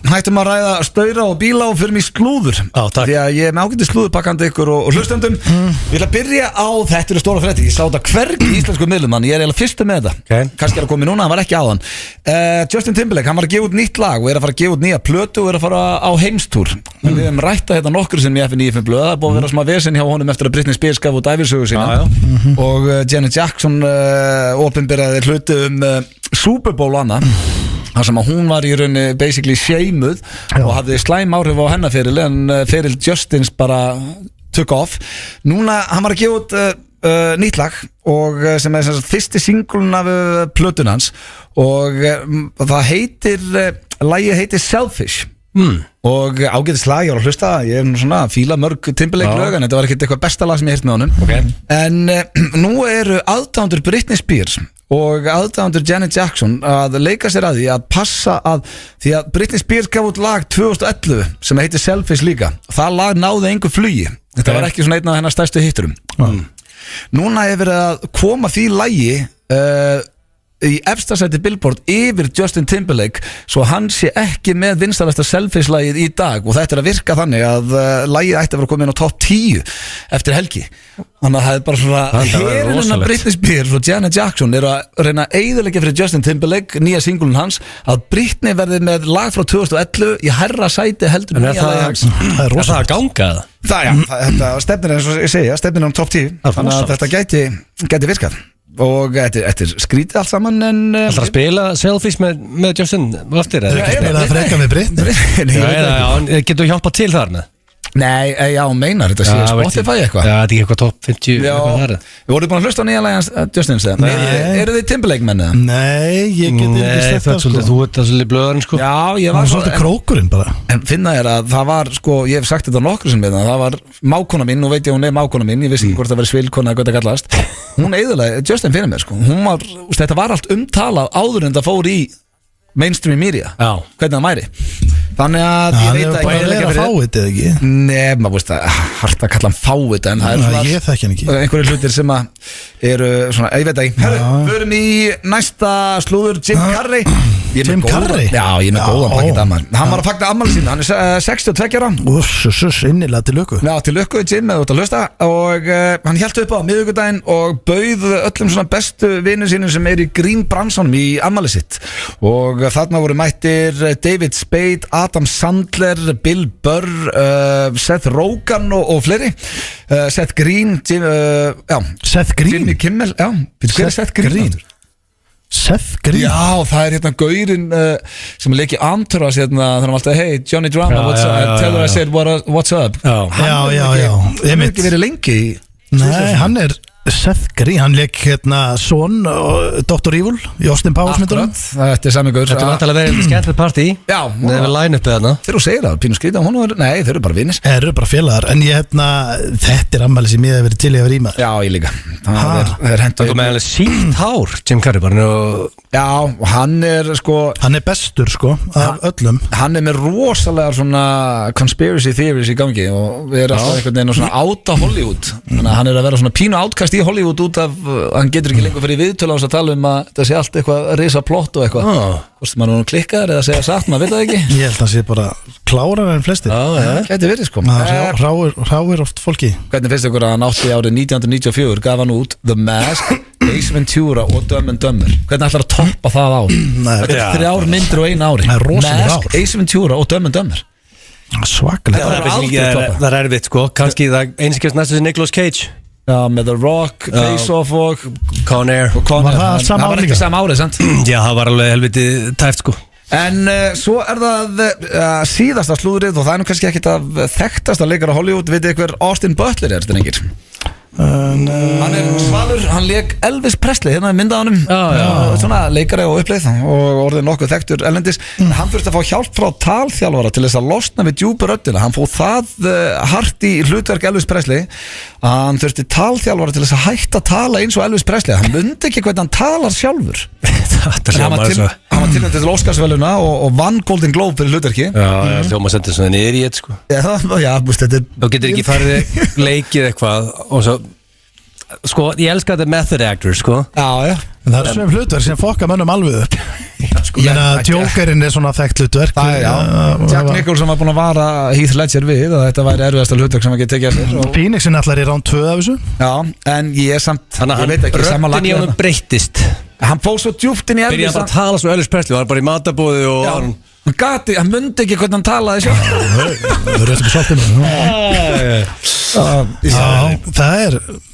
hættum að ræða staura og bíla og fyrir mig slúður Því að ég er með ágæti slúðurpakkandi ykkur og hlustendum Ég ætla að byrja á, þetta eru stóra frétti Ég sá þetta hvergi í íslensku miðlumann Ég er eiginlega fyrstu með þetta Kannski er að koma núna, hann var ekki áðan Justin Timberlake, hann var að gefa út nýtt lag og er að fara að gefa út nýja plötu og er að fara á heimstúr Við hefum rætt þetta nokkur sem ég FNÍ blöð Það er búið að vera smá vesen hjá honum eftir að Britney Spears gaf út ævisögu sína og Janet Jackson opinberaði hluti Super Bowl annað þar sem að hún var í rauninni basically shamed og hafði slæm áhrif á hennar feril en feril Justins bara took off Núna, hann var að gefa út nýtt lag og sem er fyrsti singlun af plötunans og það lagið heitir Selfish og ágætis lag, ég var að hlusta ég er svona að fíla mörg Timberlake lög en þetta var ekkert eitthvað besta lag sem ég heirt með honum en nú eru aðdáendur Britney Spears og aðdáendur Janet Jackson að leika sér að því að passa að því að Britney Spears gaf út lag 2011 sem heitir Selfish líka það lag náði engu flugi þetta var ekki svona einn af hennar stærstu hitturum Núna er verið að koma því lagi í efstasæti Billboard yfir Justin Timberlake svo hann sé ekki með vinsælasta Selfish-lagið í dag og þetta er að virka þannig að lagið ætti að vera komið inn á top 10 eftir helgi þannig að það er bara svona herinn að Britney Spears og Janet Jackson eru að reyna að eyðileggja fyrir Justin Timberlake nýja singulun hans að Britney verði með lag frá 2011 í hærra sæti heldur nýja lagið hans Er það að ganga það? Þetta stefnir eins og ég segja stefnir um top 10 þannig að þetta gæti virkað og þetta er skrítið allt saman en Það að spila Selfish með Justin aftur eða ekki spila það freka með Britney Getur þú hjálpað til þar með? Nei, já, meinar þetta sé Spotify eitthvað Já, þetta er ekki eitthvað top 50 Við vorum búin að hlusta á nýja lagi Justins Eru þið Timberlake mennið? Nei, ég get ekki sett það sko Þú ert það svolítið blöðurinn sko Já, ég var svolítið krókurinn bara En finna er að það var sko, ég hef sagt þetta nokkur sem við það var mákona mín, nú veit ég hún er mákona mín Ég vissi ekki hvort það verið svilkona eða hvað það kallast Hún eyðilega, Justin fyrir mér sko Þetta var allt umtalað áður en það fór í mainstream media Hvernig það mæri Þannig að ég veit að ég er að fá þetta eða ekki Nei, maður veist að harta að kalla hann fá þetta En það er svona ég þekki hann ekki einhverjir hlutir sem að eru svona, ég veit ekki Herru, förum í næsta slúður Jim Carrey Jim Carrey? Já, ég er með góðan pakkið ammæli Hann var að fagna ammæli sína, hann er 62 ára Innilega til lukku Já, til lukku, Jim, eða út að hlusta Og hann hélt upp á miðvikudaginn og bauð öllum svona bestu vinur sínum sem er í Green Bransonum í ammæli sitt Og þarna voru mættir David Spade, Adam Sandler, Bill Burr, Seth Rogen og fleiri Seth Green, Seth Green? Jimmy Kimmel, já, hver er Seth Green? Seth Green? Já, það er hérna gaurinn sem leiki Entourage hérna, þannig að alltaf, hey, Johnny Drama, what's up? Tell her I said what's up Já Hann er ekki verið lengi Nei, hann er Seth Green, hann leik hérna son Dr. Evil í Austin Powers myndunum Þetta er sami gaur Þetta er vantilega verið skemmtilegt partí Já, það er line-upið þarna þegar þú segir það, pínu skrítið Nei, þeir eru bara vinnis Þeir eru bara félagar, en ég hérna þetta er ammæli sem ég hef verið til í að vera í maður Já, ég líka Það er hendur með alveg sínt hár Jim Carrey bara Já, og hann er sko Hann er bestur sko, af öllum Hann er með rosalega svona conspiracy theories í gangi og við erum alltaf einhvern veginn svona áta Hollywood Þannig að hann er að vera svona pínu átkast í Hollywood út af, hann getur ekki lengur fyrir viðtölu á þess að tala að það sé allt eitthvað risa plott og eitthvað Hvort maður nú klikkar eða segja satt, maður veit það ekki Ég held að það sé bara klárar en flestir Gæti verið sko Ráir oft fólki Hvernig finnst ykkur að hann átti árið 1994 gaf hann út The Mask, Ace Ventura og Dumb and Dumber Hvernig ætlar að toppa það á? Þetta er 3 myndir og 1 ári Mask, Ace Ventura og Dumb and Dumber Svakalega Það er erfitt sko, kannski það einskjast næstu sem Nicolas Cage Já, með The Rock, Face Off og Con Air Var það sama var ár ekki líka? sama árið, sant? Já, það var alveg helviti tæft sko En svo er það síðasta slúðrið og það er nú kannski ekkit að þekktasta leikar á Hollywood Vitið hver Austin Butler er, stendingir Hann er svalur, hann leik Elvis Presley hérna mynda á honum svona leikari og uppleið og orðið nokkuð þekktur erlendis hann þurfti að fá hjálp frá talþjálfara til þess að losna við djúpu röddina hann fóð það hart í hlutverk Elvis Presley að hann þurfti talþjálfara til þess að hætta að tala eins og Elvis Presley hann mundi ekki hvernig hann talar sjálfur Hann var tilnæmt til Óskarsveluna og vann Golden Globe fyrir hlutverki. Já, hljóma sendur svona niður í eitt sko. Já, þetta Þú getur ekki farið leikið eitthvað og svo sko, ég elska þetta method actor sko. Já En það sem hlutverk sem fokka mönnum alveg upp Ég meina, Jokerinn svona þekkt hlutverk Jack Nicholson var búin að vara Heath Ledger við að þetta væri erfiðasta hlutverk sem hann geti tekið eftir Phoenixinn allar í round 2 af þessu Já, en ég er samt Þannig að röddin í honum breyttist Hann fóð svo djúpt inn í Byrjaði bara að tala svo Elvis Presley, var bara í matabóði og hann myndi ekki hvernig hann talaði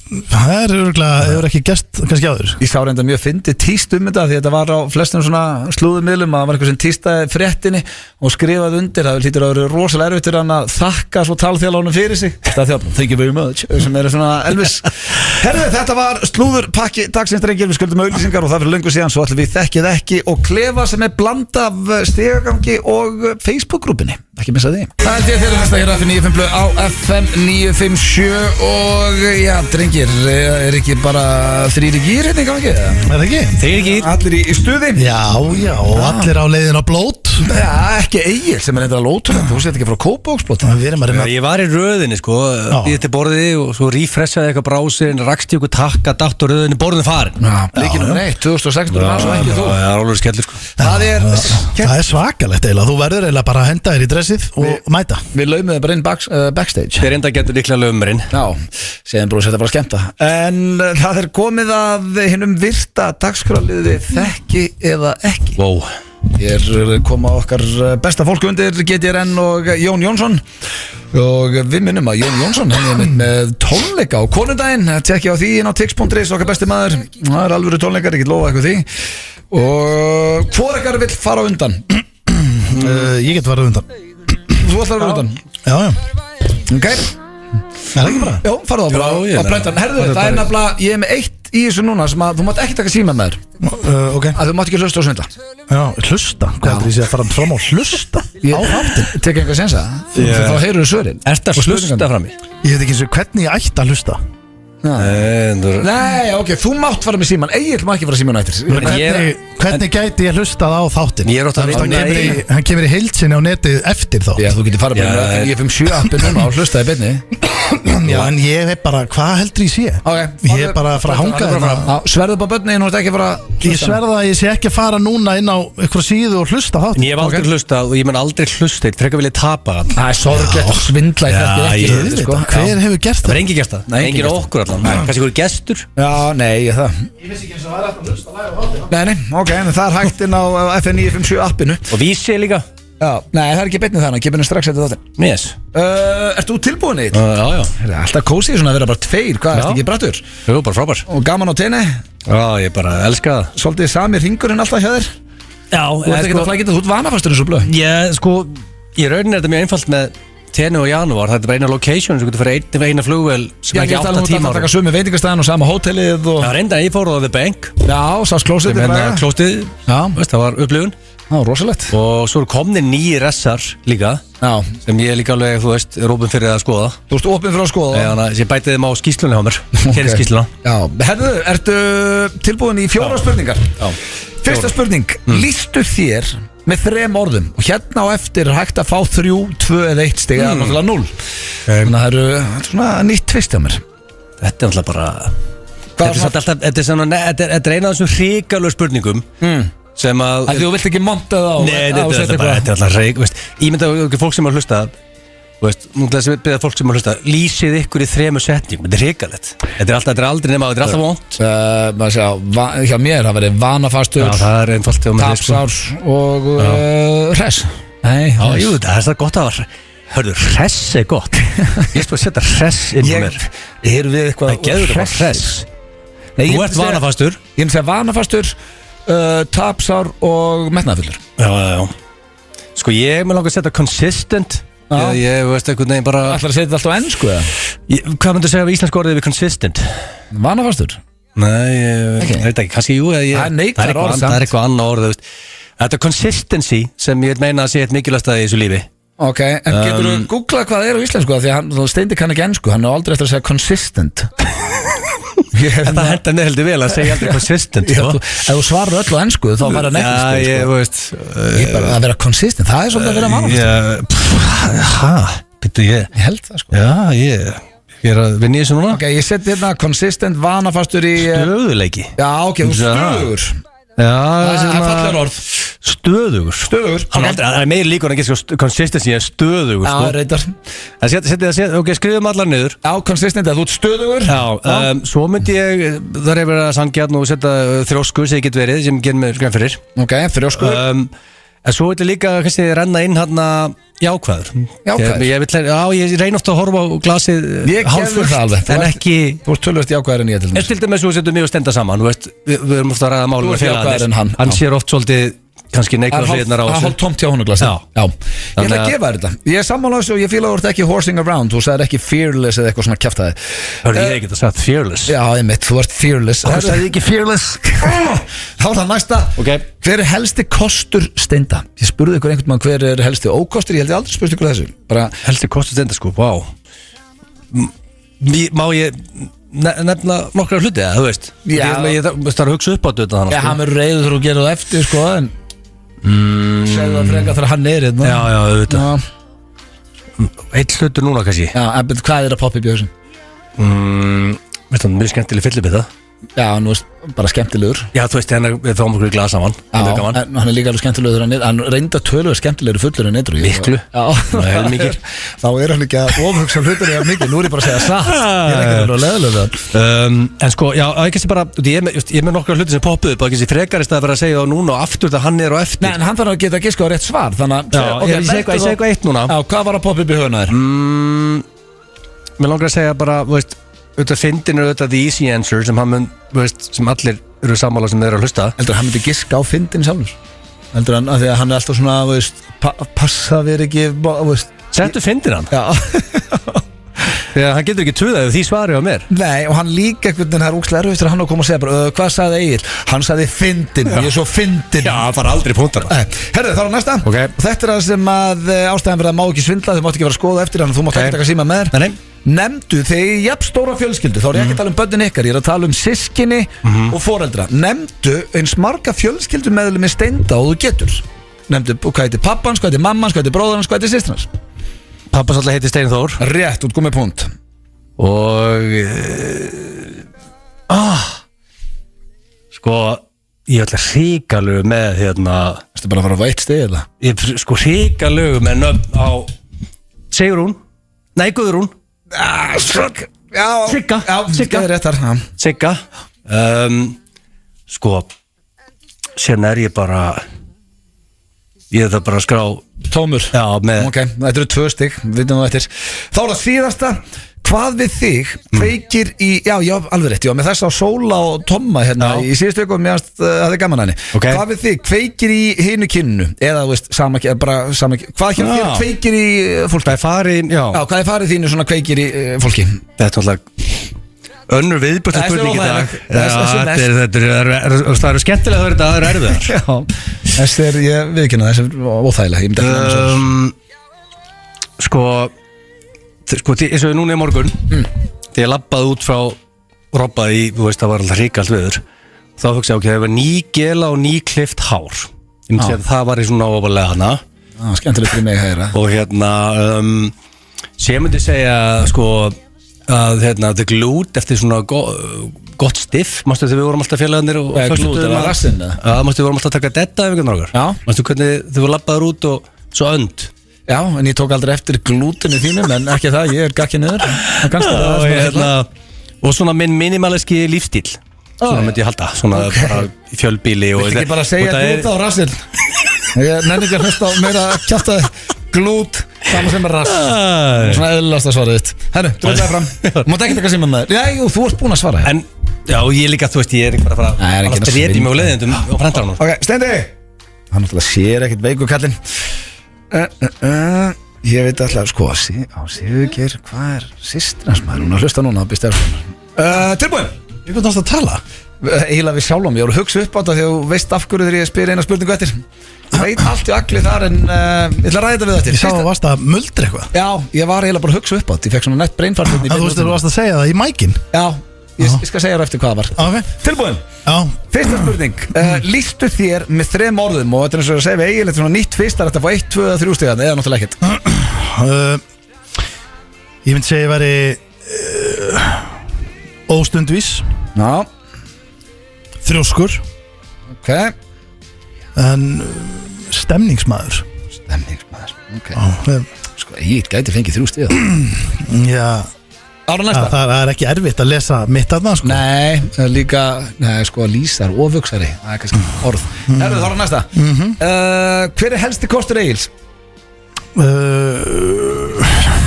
Það er örgulega, hefur ekki gest kannski áður Ég sá reynda mjög fyndið tíst þetta því þetta var á flestum svona slúðumiðlum að það var eitthvað sem tístaði fréttinni og skrifaði undir, það hlýtur að vera rosalega erfitt fyrir hann að þakka svo talþjálfunum fyrir sig thank you very much sem er svona Elvis Herðu, þetta var slúðurpakki dagsins drengir, við skuldum auglýsingar og það fyrir löngu síðan svo ætlum við þekkið ekki og klefa sem er blanda af stigagangi og Facebook-grúpinni, ekki missa því Það held ég þeirra næsta hér á FM 95 á FM 957 og já, drengir, er ekki bara þrýri gýr hérna í gangi? Er það ekki? Þrýri gýr Allir í stuði? Já, og allir á leiðin á blót Já, ekki Egil sem er eitthvað lótur þú sett ekki frá Kópavóksblót Ég var í röðinni sko, ég til borðið og svo refreshaði eitthvað brásinn, rakst í okkur takka, datt og röðinni, borðinu farin Líkinu neitt, 2016 og ekki þú Það er alveg skellur sko Það er svakalegt eiginlega, þú verður eiginlega bara að henda þér í dressið og mæta Við laumum það bara inn backstage Þeir enda getur líklega laumurinn Já, segjum brúið þetta bara skemmta En það er komið að hinnum virta dagskrárliði þekki eða ekki Wow Hér koma okkar besta fólku undir GTRN og Jón Jónsson og við minnum að Jón Jónsson hann er með tónleika á konundaginn tekja á því inn á tix.is okkar besti maður það er alvöru tónleikar, ég get lofa eitthvað því og hvor ekkar vill fara á undan? Ég get farið undan Þú ætlar að vera undan? Já Ok Er það ekki bara? Já, farðu á brendan Herðu, það er nefnilega, ég er með eitt í þessu núna sem að þú mátt ekki taka síma með þér Ok að þú mátt ekki hlusta á svindla Já, hlusta? Hvað er því að fara fram á hlusta? Á þáttin? Tek eitthvað sensa þá heyrðu þau svörin Ertu að hlusta fram í? Ég veit ekki eins og hvernig ég ætti að hlusta Nei, ok, þú mátt fara með síman Egil má ekki fara síman á eftir Hvernig gæti ég hlustað á þáttin? Ég er ótt að Hann kemur í heilsinni á netið eftir þátt Já, þú getur farið með ég fum 7 appin núna og hlustaði beinni Já, en ég er bara, hvað heldur ég sé? Ég er bara að fara að hanga Sverðu bara bönni, þú ert ekki að fara Ég sverða að ég sé ekki að fara núna inn á eitthvað síðu og hlusta þátt Ég hef aldrei hlustað og ég menn aldrei hlustað Frekar vil ég tapa hann Það er sorglegt að svindla Hver hefur gert það? Það er engin gert það Engin okkur allan Kanski voru gestur Já, nei, það Ég vissi ekki eins og það er að hlusta live á þáttina Nei, ok, en það er hægt inn á FM 957 appinu Og vísi líka Já, nei, það er ekki beinni þannig, kemur henni strax eftir þáttin Yes Ert þú tilbúin í þetta? Já Það er alltaf kósið svona að vera bara tveir, hvað, ertu ekki brattur? Jú, bara frábær Og gaman á tenni? Já, ég bara elska það Svolítið sami hringurinn alltaf hjá þér? Já, Þú ert ekki að flækja þetta, þú ert vanafastur eins og blöð Ég, sko, í rauninni er þetta mjög einfalt með tenni og janúar Það er bara eina location sem þú getur fyrir eina flugvél sem ekki 8 tíma Það taka sömu veitingastæðan og sama hótelið og... Já, reynda, ég fór á The Bank Já, sást klósið Klóstið, það var upplifun Já, rosalegt Og svo eru komni 9 ressar líka Já Sem ég líka alveg, þú veist, er opinn fyrir að skoða Þú ert opinn fyrir að skoða Já, þannig að ég bæti þeim á skýslunni á mér Hér er skýsluna Já, herðu, ertu tilbúin í 4 spurningar? Já Fyrsta spurning, lýstu þér með 3 orðum og hérna á eftir er hægt að fá 3, 2 eða 1 stig eða náttúrulega 0 Þannig að það eru svona nýtt tvist hjá mér Þetta er alltaf bara Þetta er eina af þessum hrikalegu spurningum sem að þú vilt ekki monta það á Nei, þetta er alltaf hreik Ég myndi að fólk sem að hlusta Nú ætla að byrja fólk sem að hlusta lýsið ykkur í 3 setningum Þetta er hrikalegt Þetta er aldrei nema, þetta er alltaf vont Hjá mér, það verið vanafastur Já, það er einfalt tapsár og hress Nei, jú, það er það gott að Hörðu, hress er gott Ég spyrir að setja hress inn á mér Erum við eitthvað Það geður það hress Þú ert vanafastur Ég myndi segja vanafastur tapsár og metnaðarfullur Já Sko ég með langar að setja consistent Ég veist eitthvað neginn bara Ætlar að setja þetta alltaf á ensku eða? Hvað myndu að segja við íslensku orðið við consistent? Vanafastur? Nei, ég veit ekki, kannski jú Það er eitthvað annað orðið Þetta consistency sem ég meina að sé eitt mikilvægast að í þessu lífi Ok, en getur þú googlað hvað það er á íslensku? Því að Steindi kann ekki ensku, hann er aldrei eftir að segja consistent En það hendur mér heldur vel að segja aldrei consistent sko. Ef þú svarar öll á ensku þá fara nekki Já, ég veist Ég bara að vera consistent, það svolítið að vera mann Ég held það sko Já, ég að vinna í þessu núna Ok, ég seti hérna consistent, vanafastur í Stöðuleiki Já, ok, þú stöður Já, það fallegur orð Stöðugur Það meir líkur en ekki consistency en stöðugur Já, reyndar Ok, skrifum allar niður Já, consistent, þú ert stöðugur Já, svo myndi ég þar er verið að sangjarn og setja þrjósku sem ég get verið, sem gerir mér skræm fyrir Ok, þrjósku En svo vil ég líka kannski renna inn hérna jákvæður Ég reyna ofta að horfa á glasið Ég gefur það alveg En ekki Þú ert tölvöld jákvæður en ég til dæmis Til dæmis svo setjum mig og stenda saman Við erum ofta að ræða málum Þú ert jákvæður en hann sér oft svolítið kannski neikvæður hliðnar á þessu Það er hálf tómt hjá honum glasið Já Ég ætla að gefa þér þetta Ég er sammála þessu og ég fíla að þú ert ekki horsing around Þú sagðir ekki fearless eða eitthvað svona kjaftaði Hörðu, ég get að sagt fearless Já, einmitt, þú ert fearless Þú sagði ekki fearless Þá er það næsta Hver er helsti kostur Steinda? Ég spurði ykkur einhvern mann hver er helsti ókostur Ég held ég aldrei spurði ykkur þessu Helsti kostur Steinda sko, vá Má ég nefna nokkra hluti eða, þú veist Ég þarf að hugsa upp á þetta Já, hann er reyður þegar þú gerir það eftir sko en segðu það freka þegar hann er hérna Já, auðvitað Eitt hlutur núna kannski Já, en hvað er að poppa í bjöðsum? Veist það, mjög skemmtileg fyllibita Já, nú er bara skemmtilegur Já, þú veist, við fáum okkur í glas saman Já, en hann er líka alveg skemmtilegur Hann reynda tölur skemmtilegur fullur en eitthvað Miklu Já, mikið Þá er hann ekki að ofhugsa hlutur eða mikið Nú er ég bara að segja satt Ég er ekki að leðilega En sko, já, ekki sem bara Ég er með nokkra hluti sem poppuð upp Ekki sem frekarist að vera að segja það núna og aftur það hann er og eftir Nei, en hann þarf að geta giska á rétt svar Þannig að ég segi eitthvað eitt núna Já, hvað var að poppa upp í höfuna þér? Mér langar að segja bara, þú veist Þetta fyndin er þetta the easy answer sem hann mun, veist, sem allir eru sammála sem þeir eru að hlusta Heldur hann myndi giska á fyndin sjálfur? Heldur hann, af því að hann er alltaf svona, veist, passa við ekki, veist Settu fyndin hann? Já Þegar hann getur ekki tuðað því svarið á mér Nei, og hann líka einhvern veginn, það er úkslega erfitt að hann að koma og segja bara, hvað sagði Egil? Hann sagði fyndin, ég er svo fyndin Já, það fara aldrei punktar Herðu, þá er næsta Og þetta er það sem að ástæðan verið að má ekki svindla Þau mátt ekki vera að skoða eftir hann Þú mátt ekki taka síma með þér Nefndu, þegar ég er jafn stóra fjölskyldu Þá er ég ekki að tala um börnin ykkar Ég er að tala um systkini og foreldra Nefndu eins marga fjölskyldu meðlum Steinda og þú getur Nefndu, hvað heitir pappans, hvað heitir mammans, hvað heitir bróðarans, hvað heitir systrans Pappas alltaf heitir Steinþór Rétt, út komið punkt Og Sko Ég ætla hrikalögu með hérna Þetta er bara að fara á eitt stið eða? Ég er sko hrikalögu með nöfn á Sigrún Nei, Guðrún Sigga Sigga er rétt þar Sigga Sko Sérna er ég bara Ég þarf bara að skrá Tómur Já, með Ok, þetta eru 2 stig Við veitum það eftir Þá er það síðasta Hvað við þig kveikir í Já, alveg rétt, með þess að Sóla og Tomma hérna í síðustu viku mér það er gaman henni Hvað við þig kveikir í hinu kynnu eða þú veist, hvað hjá þér kveikir í fólki? Hvað er farið þínu svona kveikir í fólki? Þetta er alltaf önnur viðbútt spurning í dag Það eru skemmtilega það eru erfiðar Já, þessi er, ég viðkynna þessi óþægilega Ég myndi ekki Sko, eins og núna í morgun þegar ég labbaði út frá Robba í, þú veist, það var alltaf hrikalt viður þá hugsaði ég, ok, það var ný gela og ný klift hár ég myndi segja að það var í svona ofalega hana skemmtilegt fyrir mig að heyra og hérna sem myndi segja, sko að hérna, the glute eftir svona gott stiff, mástu þegar við vorum alltaf félagarnir og glute, það var rassinn mástu við vorum alltaf að taka detta ef einhvern nákar mástu hvernig þau voru labbaður út og svo önd Já, en ég tók aldrei eftir glútinu þínum en ekki það, ég er gakkið niður og svona minn minimaliski lífstíl svona myndi ég halda, svona bara í fjölbíli Viltu ekki bara segja glút á rassinn Ég nenni ekki að hlusta á meira kjafta glút saman sem er rass svona eðlilasta svarið þitt Herru, dröðlega fram Mátt ekki taka síma með þér Já, jú, þú ert búin að svara En, já, ég líka, þú veist, ég er ekki bara að fara að streti mig á leiðindum og frendar hann Ok, Steindi Hann náttúrulega sér ekkert veiku kallinn Ég veit alltaf sko Sigurgeir, hvað er systirnas maður? Hún er að hlusta núna að býst tilbúin Ég veit náttúrulega að tala Eiginlega við sjálfum, ég voru að hugsa upp á þetta þegar þú veist af hverju þegar ég spyr eina spurningu eftir Ég veit allt í agli þar en ég ætla að ræða þetta við eftir Ég sá að þú varst að muldra eitthvað Já, ég var eiginlega bara að hugsa upp á þetta Ég fekk svona nett breinfart Þú veist að þú varst að segja það í mækin Já, Ég skal segja þér eftir hvað það var. Ok. Tilbúin? Já. Fyrsta spurning, lýstu þér með 3 orðum og þetta er eins og að segja við Egil, þetta er svona nýtt fyrst, það er þetta að fá 1, 2 eða 3 stig eða náttúrulega ekkert. Ég myndi segja ég væri óstundvís. Já. Þrjóskur. Ok. En stemningsmaður. Ok. Sko, Egil gæti fengið 3 stig. Já. Ára næsta. Það er ekki erfitt að lesa mitt af það, sko. Nei, líka, sko, lýsar, ofugsari, það er kannski orð. Herðu, ára næsta. Hver er helsti kostur Egils?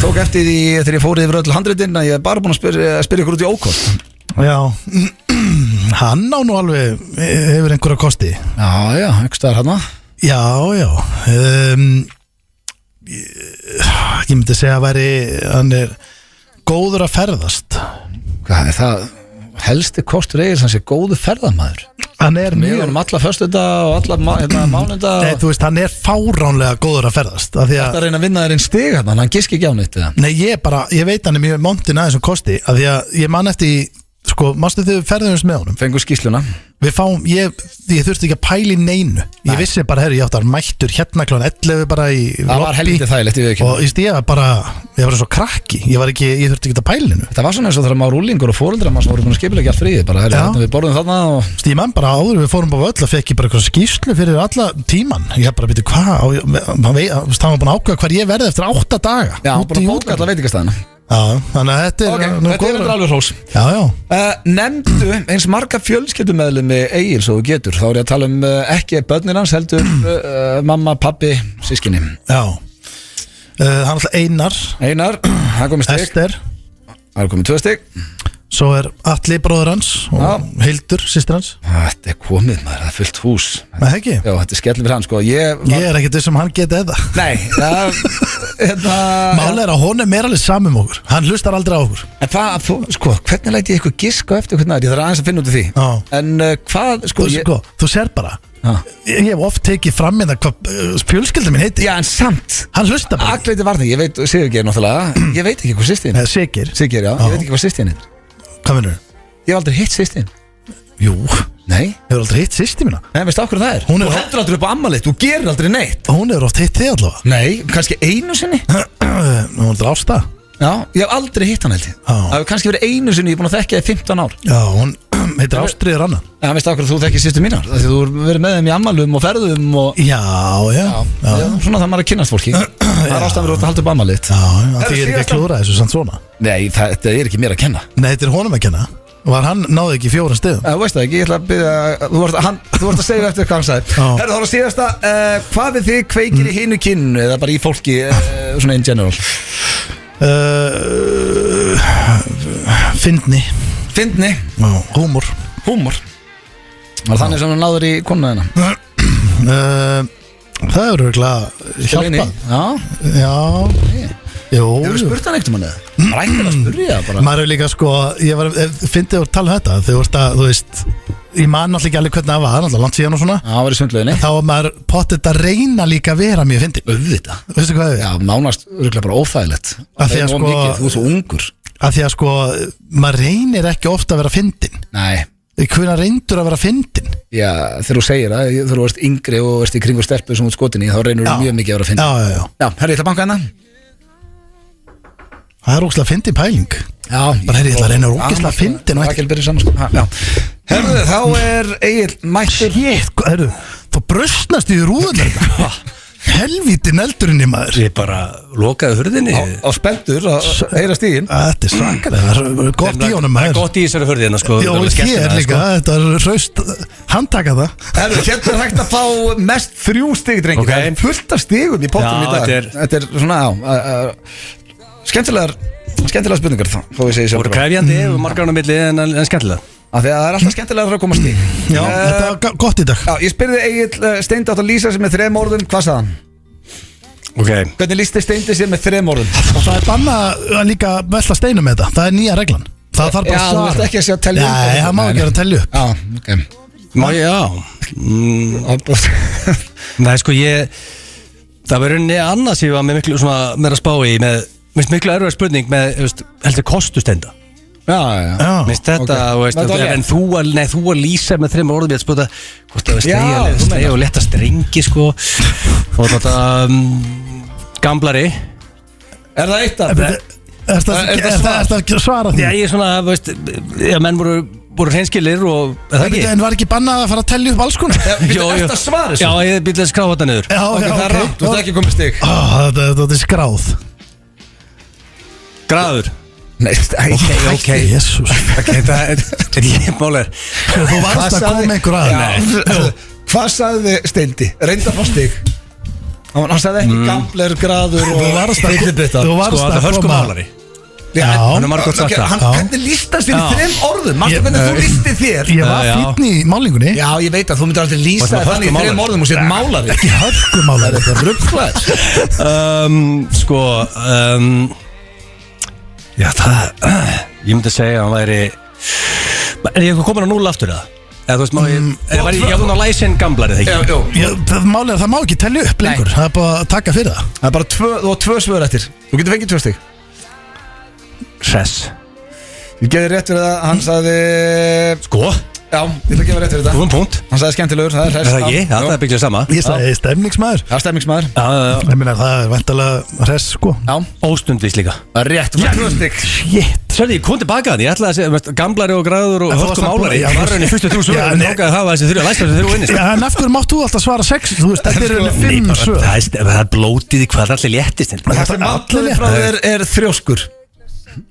Tók eftir því þegar ég fór yfir öll handritin að ég er bara búin að spyrja ykkur út í ókost. Já. Hann á nú alveg hefur einhverja kosti. Já, ekki staðar hann. Já. Ég myndi segja að hann er góður að ferðast. Hvað er það? Helsti kostur Egils, hann sé góður ferðamaður. Hann er mjög alla föstudag og alla mánudag. Nei, þú veist, hann er fáránlega góður að ferðast. Þetta er að reyna að vinna þér einn stig hann giski ekki á neitt. Nei, ég veit hann er mjög montin aðeins kosti, af því að ég man eftir, sko, mástu þau ferðumst með honum. Fengur skýsluna. Við fáum, ég þurfti ekki að pæla í neinu. Ég vissi bara, ég átti að mættur hérna kl. 11 bara í það var helvítið þægilegt, ég veit ekki. Og ég var svo krakki, ég þurfti ekki að pæla ninu. Það var svona eins og þegar maður rúlingur og fóreldrar maður sem voru búin að skipulegja allt fríði, bara við borðum þarna og... Ég man bara áður við fórum á völl og fekk ég bara eitthvað skýrslu fyrir alla tíman. Ég bara byrju hvað, það var búin að ákveða hver ég verði eftir 8 daga. Já, búin að bóka alla veitingastæðina. Já, þannig að þetta er alveg hrós. Nefndu eins marga fjölskyldumeðlimi Egils og þú getur. Þá er ég að tala ekki börnin hans heldur mamma, pabbi, sískinni. Já, hann alltaf Einar, það er komið stig. Ester, það er komið 2 stig. Svo er Atli bróður hans og Hildur, systir hans. Þetta er komið maður, það er fullt hús. Nei, ekki? Já, þetta er skellin fyrir hann sko. Ég er ekkert þess að hann geti þetta. Nei, Málega er að hún er meira alveg samum okkur. Hann hlustar aldrei á okkur. En hvað, sko, hvernig læti ég eitthvað giska eftir hvernig það er? Ég þarf aðeins að finna út af því. En hvað, sko þú sér bara. Ég hef oft tekið fram með það hvað fjölskylda mín heitir. Já, en samt hann hlustar bara. Akleiti varning, ég veit, Sigurgeir náttúrulega. Ég veit ekki hvað systir Siggeir, já, ég veit ekki hvað systir heitir. Hvað finnur þú? Ég hef aldrei hitt systir. Jú. Nei. Hefur aldrei hitt systir mína? Nei, veistu af hverju það er? Þú heldur aldrei upp á ammalitt, þú gerir aldrei neitt. Hún hefur oft hitt þig allavega. Nei, kannski einu sinni. Hún er Ásta. Já, ég hef aldrei hitt hann held ég. Það hefur kannski verið einu sinni, ég er búin að þekkja þig 15 ár. Já, hún heitir Ástriður Anna. Já, veistu af hverju þú þekkir systur mínar? Því þú hefur verið með þeim í ammalum og ferðum og... Já. Svona það maður að kynnast fólki. Það er ástæðan verið að halda upp ammalitt. Já, það er ekki að klúra þessu samt svona. Nei, þetta er ekki mér að kenna. Nei, þetta er honum að kenna. Var hann náði ekki 4 stigum? Þú veist það ekki, ég ætla að byrja. Þú vart að segja eftir hvað hann sagði. Herru, þá er að síðasta, hvað við þið kveikir í hinu kynnu eða bara í fólki, svona in general? Fyndni. Húmor. Var þannig sem hann náður í konuna þina? Það er örgulega hjálpað. Já. Hefur þú spurt hann eitt um hann eða? Maður ætti að spurja bara. Maður er líka sko, fyndið að tala um þetta. Þú veist, ég man alltaf ekki alveg hvernig það var, alltaf langt síðan og svona. Já, það var í sundlauginni. Þá var maður pottet að reyna líka að vera mjög fyndið. Auðvitað. Veistu hvað við? Já, nánast örgulega bara óþægilegt. Af því að sko, þú er svo ungur. Af því að sko, maður reynir ekki ofta að vera fyndin. Nei. Hvernig reyndur að vera fyndin? Já, þegar þú segir það, þegar þú ert yngri og ert í kringu stelpu sem út skotinni, þá reynur þú mjög mikið að vera fyndin. Já, herri, ég ætla að banka hérna. Það er ógeðslega fyndin pæling. Já. Bara herri, ég ætla að reyna ógeðslega fyndin. Það er ekki að byrja saman sko. Já. Herru, þá er Egil mættur. Herru, þú bröstnast í rúðunar þetta. Helvíti neldurinn í maður. Ég bara lokaði hurðinni á spenntur að heyra stígin. Þetta er svakalega, það er gott í honum maður. Það er gott í þessari hurðina sko. Já, hér líka, þetta er hraust. Handtaka það. Herru, hérna er hægt að fá mest 3 stig, drengir. Það er fullt af stigum í pottum í dag. Þetta er svona, skemmtilegar spurningar þá, þó ég segi sjálf. Voru kræfjandi og margar á milli en skemmtilega. Af því að það er alltaf skemmtilega að koma stig. Já, þetta er gott í dag. Já, ég spyrði Egil Steindi átt að lýsa sér með 3 orðum, hvað sagði hann? Ok. Hvernig lýsti Steindi sér með 3 orðum? Og það er bannað að líka velta steinum með þetta. Það er nýja reglan. Það þarf bara að svara. Já, þú veist ekki að sé að telja upp. Nei, það má ekki að telja upp. Já, ok. Má ég, já. Nei, sko það verður unni annars ég var með miklu svona meira spá í með miklu erfið spurning með heldur kostustenda. Minnst þetta, en þú að lýsa með 3 orðum, ég spöta hvort það er stegja og leta strengi sko, og þetta gamblari. Er það eitt af það? Er það svara því? Já, ég er svona, veist, menn voru hreinskilir og það ekki. En var ekki bannað að fara að tellja upp alls konar? Er það svarið svo? Já, ég byrjaði að skrá þetta niður. Ok, það er rátt, þú ert ekki komið stig. Þetta er skráð. Graður. Nei, ok. Jésús. Ok, það er málir. Þú varst að koma einhver að. Hvað sagði Steindi? Reynda fá stig. Hann sagði ekki gambler, graður og fyrirbytta. Þú varst að koma. Hann er margótt sagt það. Hvernig lístast þér í 3 orðum? Manstu hvernig þú lísti þér? Ég var fínn í málingunni. Já, ég veit að þú myndir aldrei lýsa þannig í 3 orðum og sér málari. Ekki hörkumálari. Þetta er ruggflæð. Sko já, það ég myndi segja að hann væri. Er ég komin á 0 aftur það? Eða þú veist, ég var á læsin gamblari þegar ekki. Málið er það má ekki tellja upp lengur. Það er bara að taka fyrir það. Það er bara 2 svör eftir. Þú getur fengið 2 stig. Hress. Ég geði rétt fyrir það, hann sagði. Sko? Já, ég ætla að gefa rétt fyrir þetta. Þú punkt. Hann sagði skemmtilegur, það er hress. Það ekki, það er bygglega sama. Ég sagði stemningsmaður. Já, stemningsmaður. Ég meina það er vantilega hress sko. Já. Óstundvís líka. Það er rétt, þú var 2 stig. Shit. Sörði, ég kom tilbaka þannig, ég ætlaði að segja gamblari og gráður og hörkumálari. Ég var rauninni fyrstu 3 svör, en tókaði að hafa þessi 3 læst þessi 3 inni. Já, en af hverju máttu þú alltaf svara 6? Þú veist, þetta er rauninni 5 svör. Það er blótið í hvað allir léttist. Það sem allir frá þér er þrjóskur.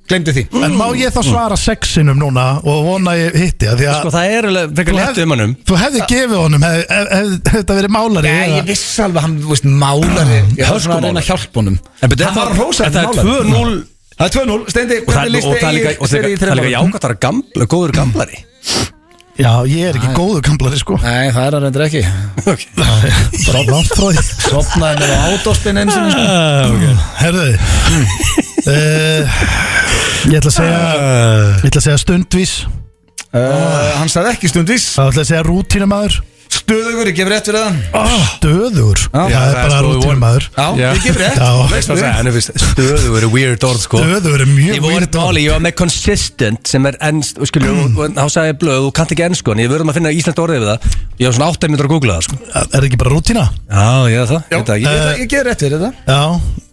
Gleymdi því. En má ég þá svara 6-inum núna og vona ég hitti að því að sko það er frekar léttu honum. Þú hefði gefið honum hefði þetta verið málari. Nei, ég viss alveg hann, þú veist, málari. Ég var svona að reyna að hjálpa honum. Hann var rósað málari. Það er 2-0. Steindi, hvernig líst þið í sér í 3 orðum? Það er líka jákvæmt að vera góður gamblari. Já, ég er ekki góður gamblari sko. Nei, það er hann reyndir ekki. Bara langt frá því. Sopnaði með á autospinn eins og sko. Herðu Ég ætla að segja stundvís. Hann sagði ekki stundvís. Það ætla að segja rútínumæður. Stöðugur, ég gef rétt fyrir það. Stöðugur? Já, það er bara rútínumæður. Já, ég gef rétt. Stöðugur er weird orð sko. Stöðugur er mjög weird orð. Ég var með consistent sem er ennst, og þá sagði ég blöð, þú kannt ekki ennsku, en ég verðum að finna íslenskt orðið við það. Ég var svona 8 minútur að googla það sko. Er það ekki bara rútína? Já, ég gef rétt fyrir það. Já.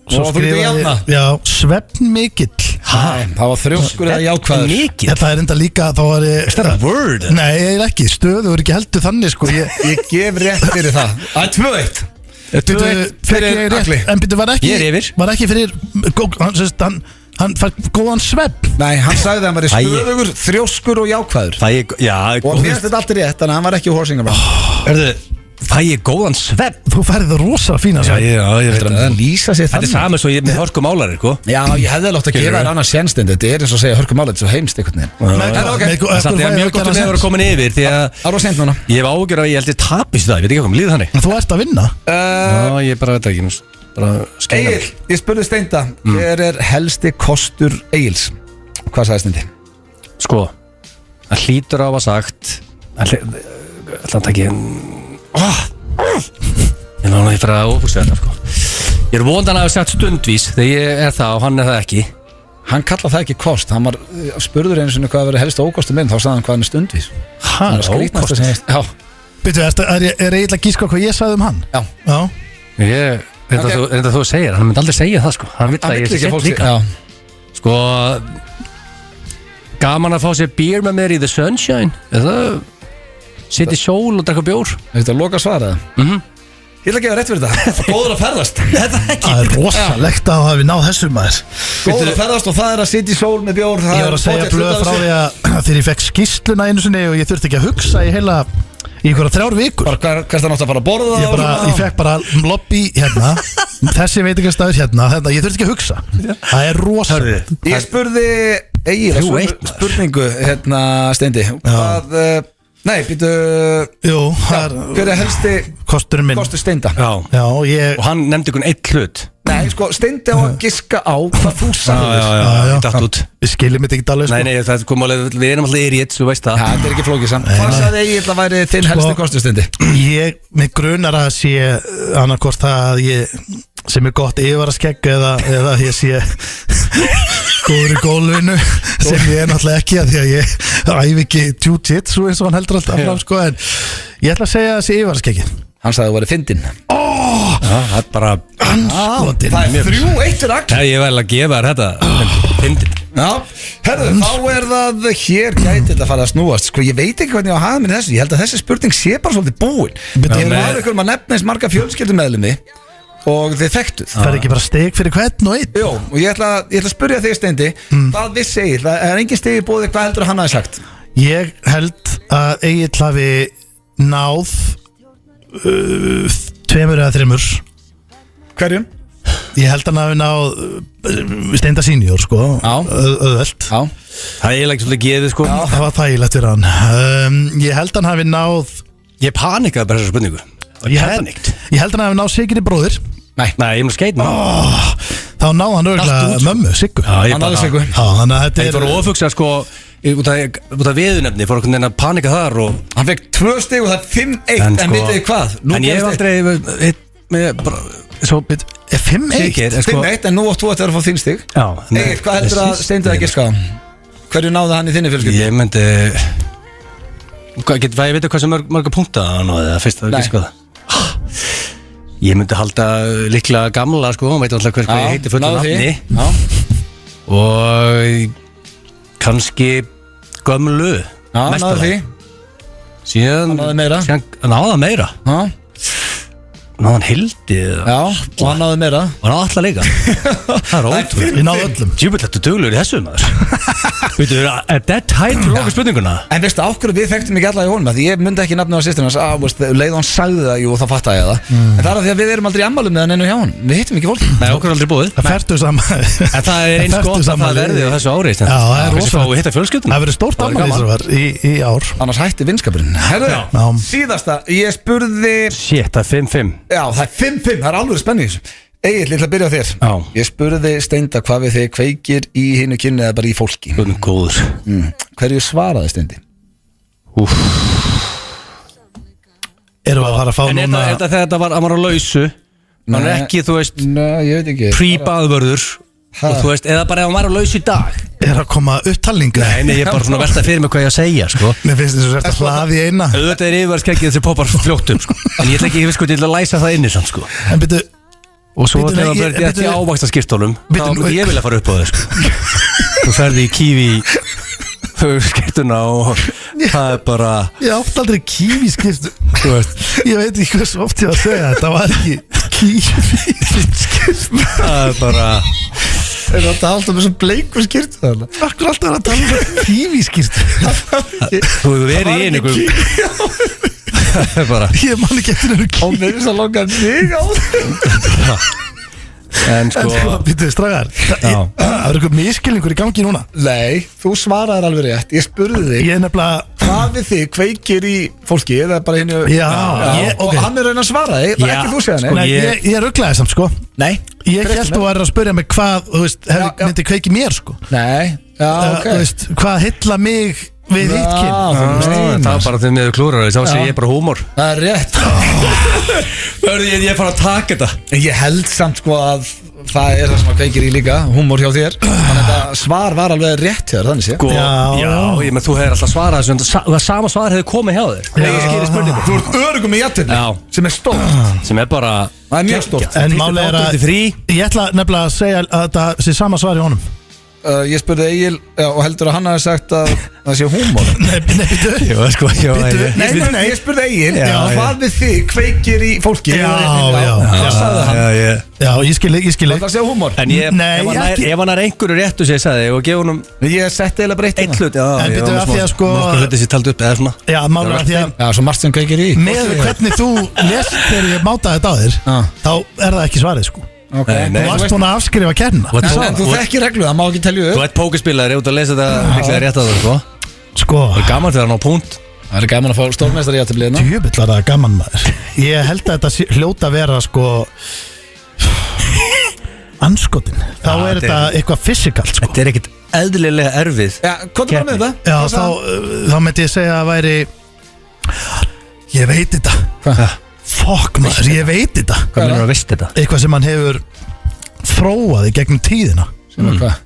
Svo skrifaði, já, svefn mikill. Það var þrjóskur eða jákvæður. Þetta er enda líka, þá var ég. Er það word? Nei, ég er ekki, stöður ekki heldur þannig sko. Ég gef rétt fyrir það. Það er 2-1. 2-1 fyrir Agli. En byrju, var ekki fyrir hann fær góðan svefn. Nei, hann sagði að hann var stöðugur, þrjóskur og jákvæður. Og mér finnst þetta allt rétt, þannig að hann var ekki horsingar. Fæ ég góðan svefn? Þú færði það rosa fína svefn. Já, ég veit að lýsa sér þannig. Þetta er saman svo ég með hörkumálari, sko. Já, ég hefði lótt að gefa þér annars sjenstund. Þetta er eins og að segja hörkumálari, þetta er svo heimst einhvern veginn. Það er mjög gott að við erum komin yfir því að ég hef ágjör að ég held ég tapist það, ég veit ekki hvað, líður þannig. Þú ert að vinna? Já, ég bara veit ekki. Egil, ég spurði Steinda, hver er helsti kostur Egils? Hvað sagði Steindi? Sko, það hlýtur á að sagt ég náðu því fyrir að óbústa þetta sko. Ég er vondan að hafa sagt stundvís þegar ég er það og hann er það ekki. Hann kallaði það ekki kost. Hann var spurður einu sinni hvað verið helst ókostum minn. Þá sagði hann hvað hann er stundvís. Ókostum? Já. Byrju, er eiginlega gíska hvað ég sagði um hann? Já. Ég er þú að segja. Hann myndi aldrei segja það sko. Hann vill að ég sé sett líka. Sko, gaman að fá sér bír með mér í The Sunshine. Sitt í sól og drekka bjór. Er þetta að loka svaraða? Ég ætla að gefa rétt fyrir þetta. Góður að ferðast. Það er rosalegt að hafa náð þessum maður. Góður að ferðast og það er að sitt í sól með bjór. Ég var að segja blöð frá því að þegar ég fekk skýrsluna einu sinni og ég þurfti ekki að hugsa í einhverja 3 vikur. Hvert það nátt að fara að borða? Ég fekk bara lobby hérna, þessi veitingastæður hérna, ég þurfti ekki að hugsa. Það er rosalegt. Ég spurði Egil spurningu hérna Steindi. Nei, býtu. Jú, hver er helsti kostur Steinda? Já, og hann nefndi einhvern 1 hlut. Nei, sko, Steindi á að giska á hvað þú sagðir. Já, datt út. Við skiljum þetta ekki alveg sko. Nei, það kom alveg, við erum alltaf idiots, þú veist það. Það er ekki flókið samt. Hvað sagði Egil að væri þinn helsti kostur Steindi? Mig grunar að sé annarkvort það að ég sem er gott yfir að skegga eða ég sé góður í gólfinu sem ég er náttúrulega ekki að því að ég æfi ekki jiu-jitsu eins og hann heldur alltaf fram sko, en ég ætla að segja þessi yfarskeggi. Hann sagði að það var fyndin. Það er bara Anskotin. Það er 3-1 fyrir Axel. Ég vel að gefa þér þetta fyndin. Já, herðu, þá er það hér gæti þetta að fara að snúast. Sko, ég veit ekki hvernig ég á að hafa mér þessu. Ég held að þessi spurning sé bara svolítið búin. Ég var ykkur að nefna eins marga fjölskyldumeðlumi og þið þekktuð. Það er ekki bara steg fyrir hvern og einn. Jó, og ég ætla að spyrja þig, Steindi, hvað vissi Egill? Það er engin stegi búið, hvað heldur hann hafi sagt? Ég held að Egill hafi náð 2 eða 3. Hverjum? Ég held að hann hafi náð Steinda senior sko, auðvelt. Já. Það er eiginlega svolítið gefið sko. Það var þægilegt fyrir hann. Ég held að hann hafi náð Ég panikaði bara þessa spurningu. Ég held að hann hafi náð Sigri bróðir. Nei, ég mun skeit Þá náð hann örgulega mömmu, Siggu. Hann náði Siggu. Þannig að þetta Ég fór að ofugsa sko út af viðunefni, fór að panika þar og Hann fekk 2 stig og það er 5-1. En vitið þið hvað? En ég hef aldrei bara svo 5-1 5-1, en nú átt þú að fá þín stig. Egill, hvað heldur að Steindi að giska á? Hverju náði hann í þinni fjölskyldu? Ég myndi ég veit hvað sem marga punkta hann náði það fyrst að giska það. Ég myndi halda líklega gamla sko, hann veit alltaf hvað ég heiti fullu nafni. Og kannski gömlu. Já, náðu því. Síðan náða meira. Náða hann Hildi. Já, og hann náði meira. Og hann alltaf líka. Það er ótrúlega. Ég náði öllum. Djúbill, þetta duglegur í þessu maður. Veitu, er það tætt fyrir okkur spurninguna? En veistu, ákveður við þekktum ekki alla í honum, því ég myndi ekki nafnið á sýsturinn hans, leið og hann sagði það, jú, þá fattaði ég það. En það er að því að við erum aldrei í ammálum með hann enn hjá hann. Við hittum ekki fólki. Nei, okkur er aldrei búið. Það ferdu saman. En það er eins gott að það verði á þessu ári. Já, það er rosa. Við hitta fjölskylduna. Það verður stórt ammæli í ár. Annars hætti vinskapurinn. Herðu, síðasta, ég spurði Shit, það er 5-5. Já, það er 5-5, það er alveg spenning í þessu. Egill, ég ætla að byrja á þér. Ég spurði Steinda hvað við þig kveikir í hinu kynni eða bara í fólki. Góður. Hverju svaraði Steindi? Erum við að fara að fá núna En þetta þegar þetta var á lausu. Hann er ekki, þú veist, ég veit ekki. Pre-baðvörður. Og þú veist, eða bara ef hann var á lausu í dag. Er að koma upptalningu? Nei, ég er bara svona velta fyrir mig hvað ég að segja, sko. Mér finnst þess að þetta hlaði í eina. Þetta er yfirvarskækið þessi poppar fljótt sko. En ég ætla ekki, ég ætla að læsa það inni samt, sko. En byrju. Og svo þegar það verður þetta í ávaksta skiptólum, þá myndi ég vilja fara upp á þau, sko. Þú ferði í kífi skiptuna og það er bara Ég átti aldrei kífi skiptu. Ég veit ekki hvað svo oft ég að segja. Þetta var ekki kífi skiptu. Það er bara Er þetta alltaf með svona bleiku skyrtu þarna? Akkur alltaf er að tala um kífi skiptu. Þú hefur verið í einhverjum. Ég man ekki eftir einhverjum kífi. Og mér finnst að langa mig á það. En sko Býttu, strágar. Það er eitthvað miskilningur í gangi núna. Nei, þú svaraðir alveg rétt. Ég spurði þig Ég er nefnilega hvað við þig kveikir í fólki eða bara hinnu. Og hann er raun að svara þig. Það er ekki þú segja Nei, ég rugglaði samt sko. Nei. Ég held þú að spyrja mig hvað, þú veist, myndi kveiki mér sko. Nei, já, ok. Þú veist, hvað heilla mig við hitt kyn. Það er bara þegar miður klúrar þá sé ég bara húmor. Það er rétt. Ég er bara að taka þetta. Ég held samt sko að það er það sem að kveikir í líka, húmor hjá þér. Þannig að þetta svar var alveg rétt hjá þér, þannig sé. Já, ég með þú hefur alltaf svarað þessu, það sama svar hefur komið hjá þér. Ég skýri spurningu. Þú ert örugum í jættinni, sem er stórt. Sem er bara Það er mjög stórt. En málið er að ég ætla nefnilega að segja að þetta sé sama svar í honum. Ég spurði Egill og heldur að hann hafi sagt að það sé húmor. Nei, býttu. Nei, ég spurði Egill hvað við þig kveikir í fólki. Hvað sagði hann? Já, ég skil. Það sé húmor. En ef hann er einhverju réttu sem ég sagði og gefa honum ég setti eiginlega breytt eitt hlut. En býttu að því að sko Mörgur hluti sér taldi upp eða svona. Já, málið að því að Já, svo margt sem kveikir í. með hvernig þú lest þegar ég mátaði þetta á þér þá er það ekki svarið sko. Okay. Þú varst búin að afskrifa kærna. En þú þekkir reglu, það má ekki telja upp. Þú ert pókerspilari út að lesa þetta líklega rétt að það Sko Það er gaman þegar hann á punkt. Það er gaman að fá stórmeistari í jafntefli. Djöfull var það gaman maður. Ég held að þetta hljóta að vera sko anskotin. Þá er þetta eitthvað fysikalt sko. Þetta er ekkert eðlilega erfið. Já, hvað er það með það? Já, þá myndi ég segja að væri ég veit þetta. Hvað? Fokk maður, ég veit þetta. Hvað er það að vist þetta? Eitthvað sem hann hefur þróað í gegnum tíðina. Sem er hvað?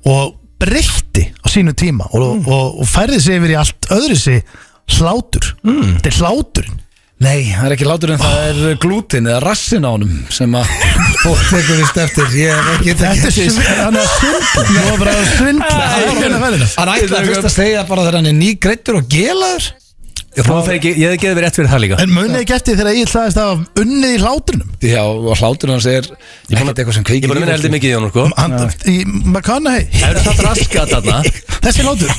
og breytti á sínu tíma og færði sig yfir í allt öðru sig hlátur. Þetta hláturinn. Nei, það ekki hláturinn, það glútin eða rassin á honum sem að fólk tekur vist eftir. Ég hef ekki Hann svindla. Nú bara svindla. Hann ætlaði fyrst að segja bara þegar hann nýgreiddur og gelaður. Ég hef ekki verið rétt fyrir það líka. En munið ekki eftir þegar ég hlaðist af unnið í hláturinum. Já, og hláturinn hans ekkert eitthvað sem kveikir. Ég búin að vinna heldur mikið í honum, sko. Í McConaughey. Það eru það raskat þarna. Þessi hlátur.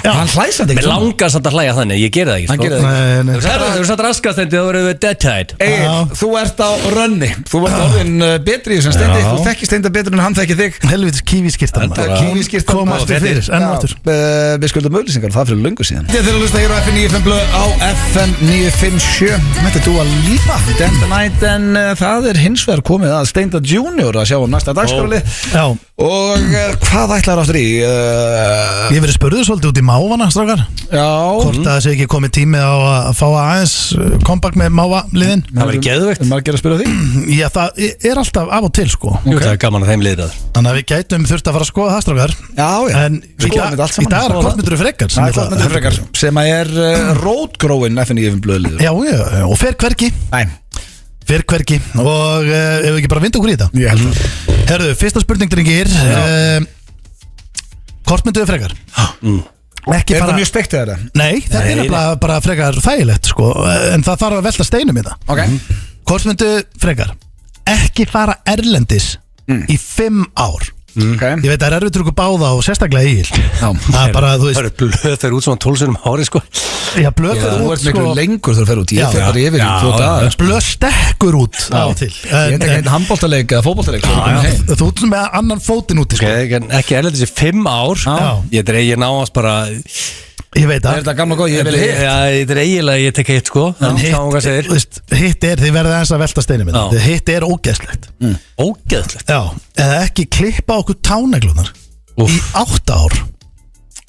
Hann hlæsandi Mér langar samt að hlæja þannig, ég gera það ekki, sko. Hann gerir það ekki. Það eru samt raskat þegar þú verður dead tide. Egil, þú ert á rönni. Þú ert orðin betri í þessum Steindi. Þú þekkir Steinda betur en hann þekkir þig. Helvitis kívískirtan. Kívískirtan Komast fyrir, enn áttur. Við skuldum auglýsingar, það fyrir löngu síðan. Þið þurfum að hlusta hér á FM 95 blöð á FM 957. Þetta Dua Lipa, Dance the Night. En það hins vegar komið að Steinda Junior að sjá næsta dagskrali. Og hvað ætlar áttur í? Ég verið spurður svolítið út í mávana, strákar. Já. Hvort það sé ekki komið tími á að fá aðeins kompakt með mávaliðin. Það verið geðveikt. Margir að spyrja því? Já, það alltaf af og til, sko. Jú, það gaman að þeim liðraður. Þannig að við gætum þurft að fara að skoða það, strákar. Já. En í dag kortmyndur frekar. Kortmyndur frekar, sem að rótgróin FM 95 blöðliður. Já, og fer hvergi. Nei. Fer hvergi. Og ef við ekki bara vinda okkur í þetta. Ég held það. Herðu, fyrsta spurning, drengir. Kortmyndur frekar. Er það mjög steikt eða? Nei, þetta er nefnilega bara frekar þægilegt, sko. En það þarf að velta steinum í það. Ok. Hvort frekar ekki fara erlendis í 5 ár. Okay. Ég veit að það erfitt ykkur báða og sérstaklega Egil. Það er bara, þú veist. Það blöð þeir út svona 12 sinum ári, sko. Já, blöð þeir út, sko. Þú ert miklu lengur þegar þú fer út. Ég fer bara yfir í 2 dagar. Blöð stekkur út á til. Ég tek einn handboltaleik eða fótboltaleik. Þú ert með annan fótinn úti, sko. Ekki erlendis í 5 ár. Ég dreigi náast bara. Ég veit það. Er þetta gamla góð? Ég vil hitt. Já, þetta er eiginlega ég tek hitt, sko. En hitt þið verðið eins að velta steinum minn. Hitt ógeðslegt. Ógeðslegt? Já, eða ekki klippa okkur táneglunar í 8 ár.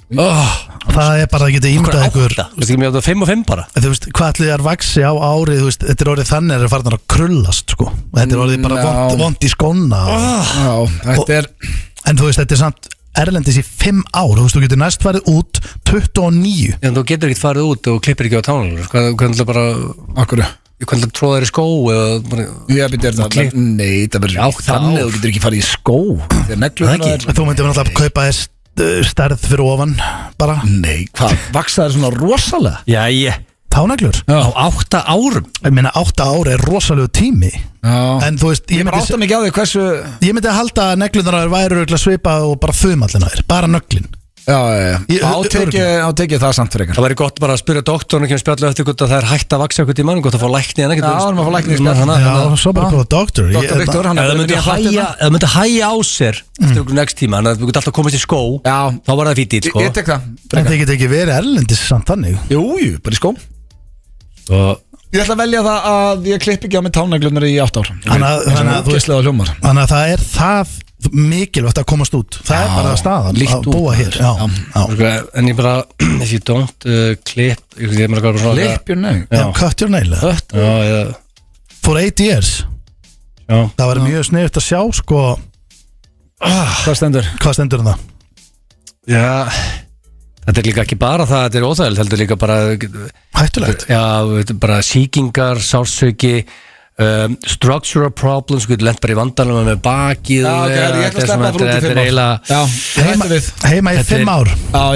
Það er bara að geta ímyndað ykkur. Þú veist ekki mjög á 5 og 5 bara. Þú veist, hvað allir er vaxi á árið, þú veist, þetta er orðið þannig að farnar að krullast, sko. Þetta er orðið bara vond í skóna. En þú veist, þetta er samt erlendis í 5 ár, þú veist, þú getur næst farið út 29. En þú getur ekkert farið út og klippir ekki á tánulegur. Hvernig bara, akkur hvernig tróða þér í skó eða ég byrja þetta, nei, það verður þannig þú getur ekki farið í skó. Þú myndir náttúrulega kaupa þér stærð fyrir ofan, bara. Nei, hvað, vaksa þér svona rosalega? Já, táneglur? Á 8 árum. Ég meina 8 ár er rosalegu tími. En þú veist, ég myndi átta mikið á því hversu ég myndi að halda að neglunar væru svipað og bara þumallina þér, bara nöglin. Já, átekið það samt fyrir ykkur. Það væri gott bara að spyrja doktorn ekki spjallu eftir hvort að það er hægt að vaksa eitthvað í mann, gott að fá lækni en ekkert. Já, það er að fá lækni í spjallu. Já, svo bara góða doktor. Doktor Viktor, hann það myndi hægja á sér eftir okkur next tíma, en það myndi alltaf komast í skó. Já, þá var það fítið, sko. Ég tek það. En þið geti ekki verið erlendis samt þannig. Jú, bara í skó. Ég ætla að velja það að ég klipp ekki á með táneglunar í 8 ár. Þannig að það er það mikilvægt að komast út. Það er bara staðan að búa hér. En ég bara, if you don't clip Clip your nail? Cut your nail. For 8 years. Það var mjög sniðugt að sjá, sko. Hvað stendur það? Já, þetta er líka ekki bara það, þetta er óþægilegt, heldur líka bara hættulegt. Já, bara sýkingar, sársauki, structural problems, þú getur lent bara í vandanum með bakið. Ég ætla að sleppa fyrir út í 5 ár. Heima í 5 ár.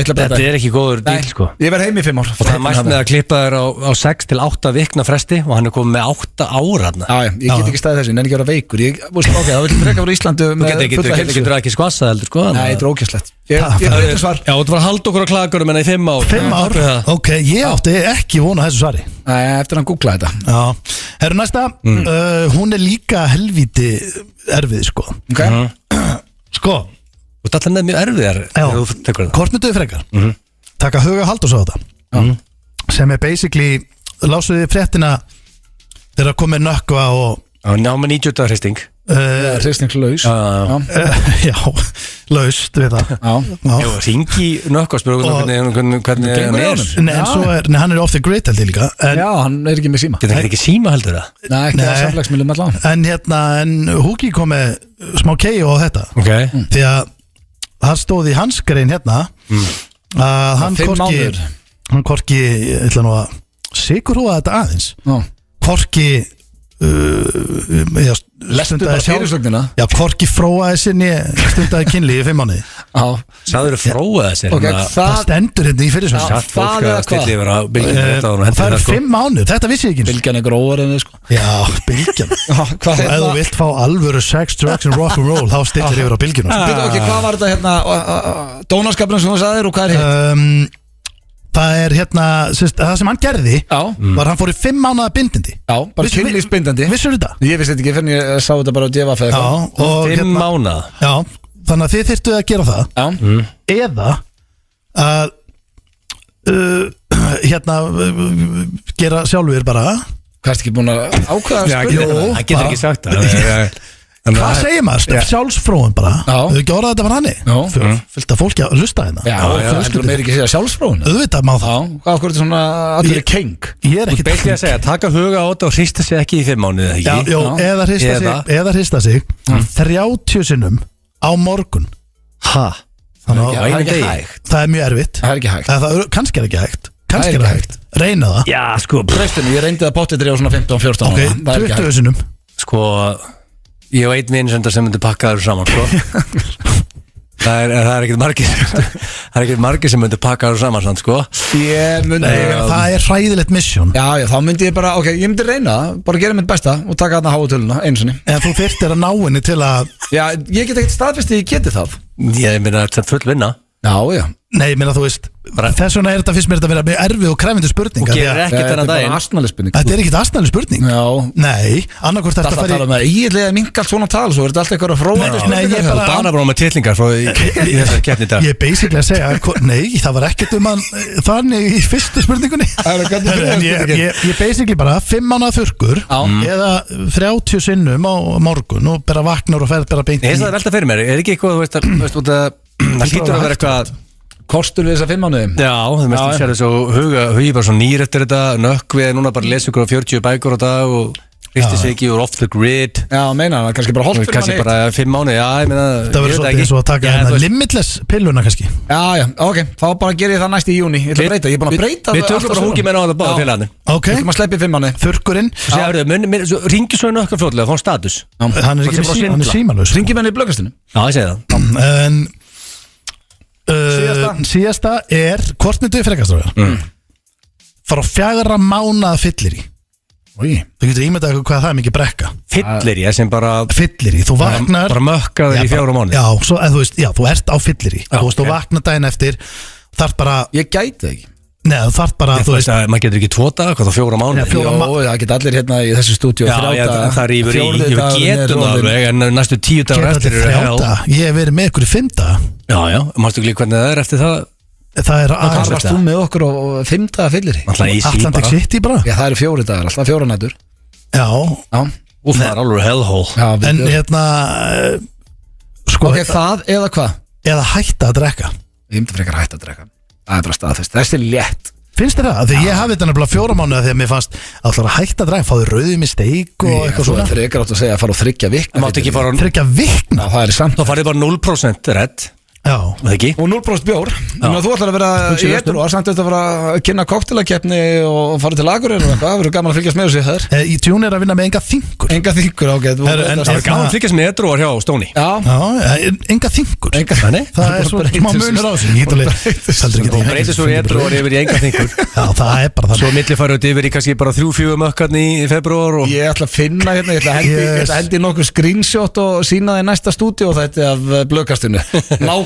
Þetta er ekki góður díl, sko. Ég verð heim í 5 ár. Og það er mæst með að klippa þér á 6 til 8 vikna fresti og hann er komið með 8 ára. Já, ég get ekki staðið þessu, en ekki vera veikur. Það vil freka fyrir Íslandu með fulla helsu. Þú getur ekki skvassað heldur, sko. Nei, þetta er ókjæslegt. Ég veit það svar. Já, þú var að halda okkur á klagurum en í 5 ár. 5 ár? Ok, ég átti ekki vona þessu svari. Nei, eftir að hann googla þetta. Já. Herru næsta, hún er líka helvíti erfið, sko. Ok. Sko. Þú ert alltaf með mjög erfiðar. Já, hvort mynduðu frekar? Taka Huga Halldórs á þetta. Sem er basically, lásuði fréttina þegar komið nökkva og ná með 90 hristing. Hristingslaus. Já, laust við það. Já, ringi nökkva og spyrja hvernig hann er. Nei, hann er off the grid held ég líka. Já, hann er ekki með síma. Þetta er ekki síma heldur það? Nei, ekki á samfélagsmiðlum allavega. En Hugi kom með smá kei og þetta. Ok. Því að það stóð í hans grein hérna að hann hvorki ég ætla nú að sigurhúa þetta aðeins hvorki lestu bara fyrirsögnina hvorki fróaði sinni stundaði kynlíf í 5 mánuði sagður þú fróaði sér það stendur hérna í fyrirsögnina það er 5 mánuð, þetta vissi ég ekki Bylgjan er gróðar sko. já, Bylgjan og ef þú vilt fá alvöru sex, drugs and rock'n'roll þá stillir yfir á Bylgjuna hvað var þetta hérna dónaskapurinn sem þú sagðir og hvað er hitt það er hérna, það sem hann gerði var hann fór í 5 mánuða bindindi bara kynlífsbindandi vissur þetta? Ég vissi þetta ekki fyrir ég sá þetta bara á DFF 5 mánuða þannig að þið þyrftuð að gera það eða að hérna gera sjálfur bara hvað ertu ekki búin að ákvæða það getur ekki sagt það hvað segir maður, sjálfsfróun bara þú ekki orðað að þetta var hanni fylgt að fólki að hlusta hérna heldur meir ekki að segja sjálfsfróun auðvitað má það hvað er þetta svona allir keng ég er ekki beint að segja, taka huga á þetta og hrista sig ekki í 5 mánuði eða hrista sig 30 sinnum á morgun það er mjög erfitt það er ekki hægt kannski er ekki hægt reyna það já sko ég reyndi það potið á svona 15-14 ok, 20 sinnum sko ég og einn vinsendar sem myndi pakka það saman sko. það er ekkert margir sem myndi pakka það saman sko. það er hræðilegt mission já, þá myndi ég bara, ok, ég myndi reyna bara gera mitt besta og taka þarna háutöluna einu sinni en þú þyrftir að ná henni til að já, ég get ekkert staðfest að ég geti það ég meina þetta er full vinna já nei, ég meina þú veist þess vegna finnst mér þetta að vera mjög erfið og krefindi spurning og gerir ekkert þennan daginn þetta er ekkert astnæli spurning nei, annarkvort þetta fari ég ætlaði að minka allt svona tal svo er þetta alltaf eitthvað að fróða bara með titlingar í þessari keppni í dag ég er basically að segja nei, það var ekkert þannig í fyrstu spurningunni ég basically bara 5 mánaða þurrkur eða 30 sinnum á morgun og bara vaknar og ferð bara beint það er velta fyrir mér, er ekki eitthvað það hlýtur að vera eitthvað kostur við þessa 5 mánuði já, það mest að sér þessu hugi bara svo nýr eftir þetta nökk við núna bara lesa ykkur á 40 bækur á dag og hristi sig ekki úr off the grid já, meina það, kannski bara holdt fyrir kannski bara 5 mánuði, já, ég meina það verður svolítið eins og að taka limitless pilluna kannski já, ok, þá bara ger ég það næst í júni ég ætla að breyta, ég er búin að breyta við tökum bara húki með náða báða félagarnir ok, við ætlum að sleppa í 5 mánuði þurrkurinn ringi svo nökkar fljóðlega, þá status hann er símanlaus ringi með henni í blöggastinu já, ég segi það síðasta er hvort myndu við frekast fara á 4 mánaða fyllir í þú getur ímyndað hvað það er mikið brekka fyllir í, sem bara fyllir í, þú vaknar bara mökkaður í 4 mánuði já, þú ert á fyllir í þú vaknar daginn eftir þarf bara ég gæti ekki Nei, þú þarf bara, þú veist að maður getur ekki 2 daga, hvað þá 4 mánuði Jó, það geta allir hérna í þessu stúdíu það er yfir getum alveg en næstu 10 dagar eftir ég hef verið með ykkur í 5 daga já, mástu ekki líka hvernig það er eftir það það er hvað varst þú með okkur á 5 daga fyllir Atlantic City bara já, það eru 4 dagar, alltaf 4 nætur já, og það er alveg hellhole en hérna ok, það eða hvað? Eða hætta að drekka ég myndi frekar hætta að drekka það er bara staðfest, þessi er létt finnst þér það? Þegar ég hafi þetta nefnilega 4 mánuði þegar mér fannst alltaf að hætta að dræða fáðu rauðum í steik og eitthvað svona þú frekar átt að segja að fara á 3 vikna 3 vikna? það er samt þá farið bara 0% redd já og 0% bjór þú ætlar að vera í etru og samt eftir að vera að kynna koktelakefni og fara til Akureyri og eitthvað það verður gaman að fylgjast með þessu þar í tjún er að vinna með enga þingur ok það er gaman að fylgjast með etru og hjá Stóni enga þingur það er svo smá munur á sig þú breytir svo etru og yfir í enga þingur já það er bara það svo milli farið yfir í kannski bara 3-4 mökkarni í februar ég ætla að finna hérna ég ætla að hendi nokkuð screenshot og sína það í næsta stúdíu og þetta af blöðkastinu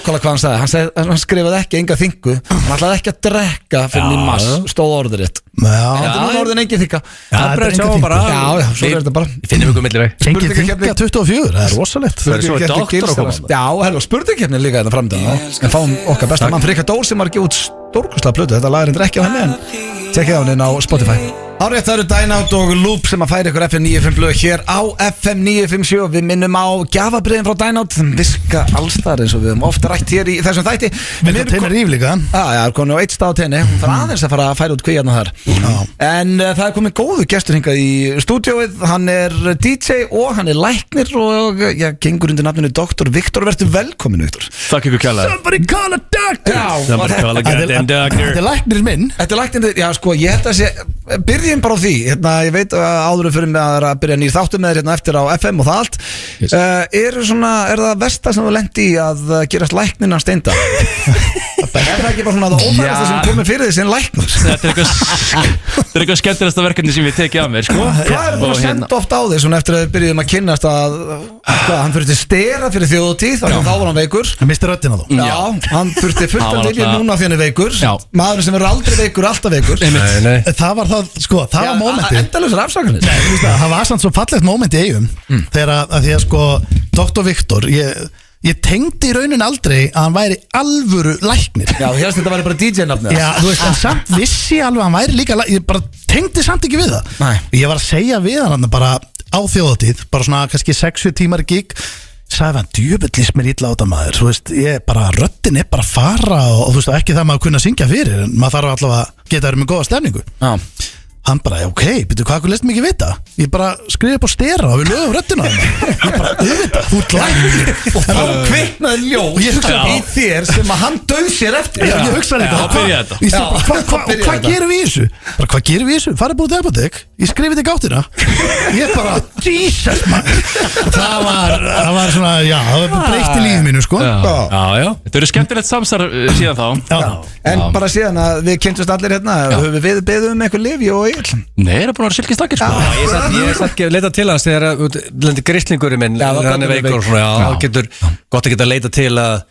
hvað hann sagði, hann skrifaði ekki enga þingu hann ætlaði ekki að drekka fyrir í mass stóð orður rétt þetta er núna orðin engin þinga það er bara svo er þetta bara finnum ykkur milliveg engin þinga 24, það er rosalegt það er svo doktor að koma spurningkeppni líka þetta framdæðan en fáum okkar besta mann Frikka Dór sem var ekki út stórkostlega plötu þetta lagar endur ekki á henni en tjekkið á henni á Spotify Árétt, það eru Dynout og Loop sem að færa ykkur FM 95 blöð hér á FM 957 og við minnum á gjafabriðin frá Dynout sem viska allstar eins og við höfum ofta rætt hér í þessum þætti. Við erum tennir líflíka. Já, komin á eitt stað á tenni, hún þarf aðeins að fara að færa út kvíarna þar. En það er komin góðu gestur hingað í stúdíóið, hann er DJ og hann er læknir og gengur undir nafninu Dr. Viktor, verður velkomin Viktor. Takk ykkur kærlega. Somebody call a doctor. Somebody call a goddamn doctor. Þetta er læknir minn. Þetta er læknir, já sko, ég held að sé byrjum bara á því, ég veit áður fyrir mig að byrja nýr þáttum með þér eftir á FM og það allt er það versta sem þú lendi í að gerast læknina steinda? Er það ekki bara svona það ófærasta sem komið fyrir því sem læknur? Þetta er eitthvað skemmtilegasta verkefni sem ég tekið af mér, sko. Hvað er búin að senda oft á því svona eftir að við byrjuðum að kynnast að hann þurfti stera fyrir þjóðutíð, þá var hann veikur. Hann misti röddina þó. Já, hann þurfti fullt að vilja núna því hann er veikur. Maðurinn sem verður aldrei veikur, alltaf veikur. Það var það, sko, það var mómenti. Endalausar afsakanir. Það var samt svo fallegt mómenti í eigum þegar að því að sko Dr. Viktor, ég tengdi í raunin aldrei að hann væri alvöru læknir. Já, hérst þetta væri bara DJ-nafnið. Já, þú veist, en samt vissi alveg að hann væri líka læknir. Ég bara tengdi samt ekki við það. Nei. Ég var að segja við hann bara á þjóðatíð, bara svona kannski 6-7 tímar gig, sagði hann, djöfullis mér illa á þetta maður. Þú veist, röddin er bara að fara og þú veist, ekki það maður kunna syngja fyrir, en maður þarf allavega að geta verið með góða stemningu. Já. Hann bara, ok, byrju, hvað leist mikið vita? Ég bara skriði upp á stera og við lögum röddina það. Ég bara, auðvitað, þú ert læknir. Og þá kviknaði ljós í þér sem að hann döð sér eftir. Ég hugsaði þetta. Ég segi bara, hvað gerum við í þessu? Bara, hvað gerum við í þessu? Farið búið til apotek, ég skrifið til gáttina. Ég bara, Jesus man. Það var svona, já, það breytti lífið mínu, sko. Já. Þetta eru skemmtilegt samstarf síðan þá. En bara síðan að við kynntumst allir hérna, höfum við beðið um eitthvað lyf og Nei, það er bara að vera silkistakir, sko. Ég satt ekki að leita til hans þegar lendir gristlingurinn minn, hann er veikur og svona, það getur gott að geta að leita til að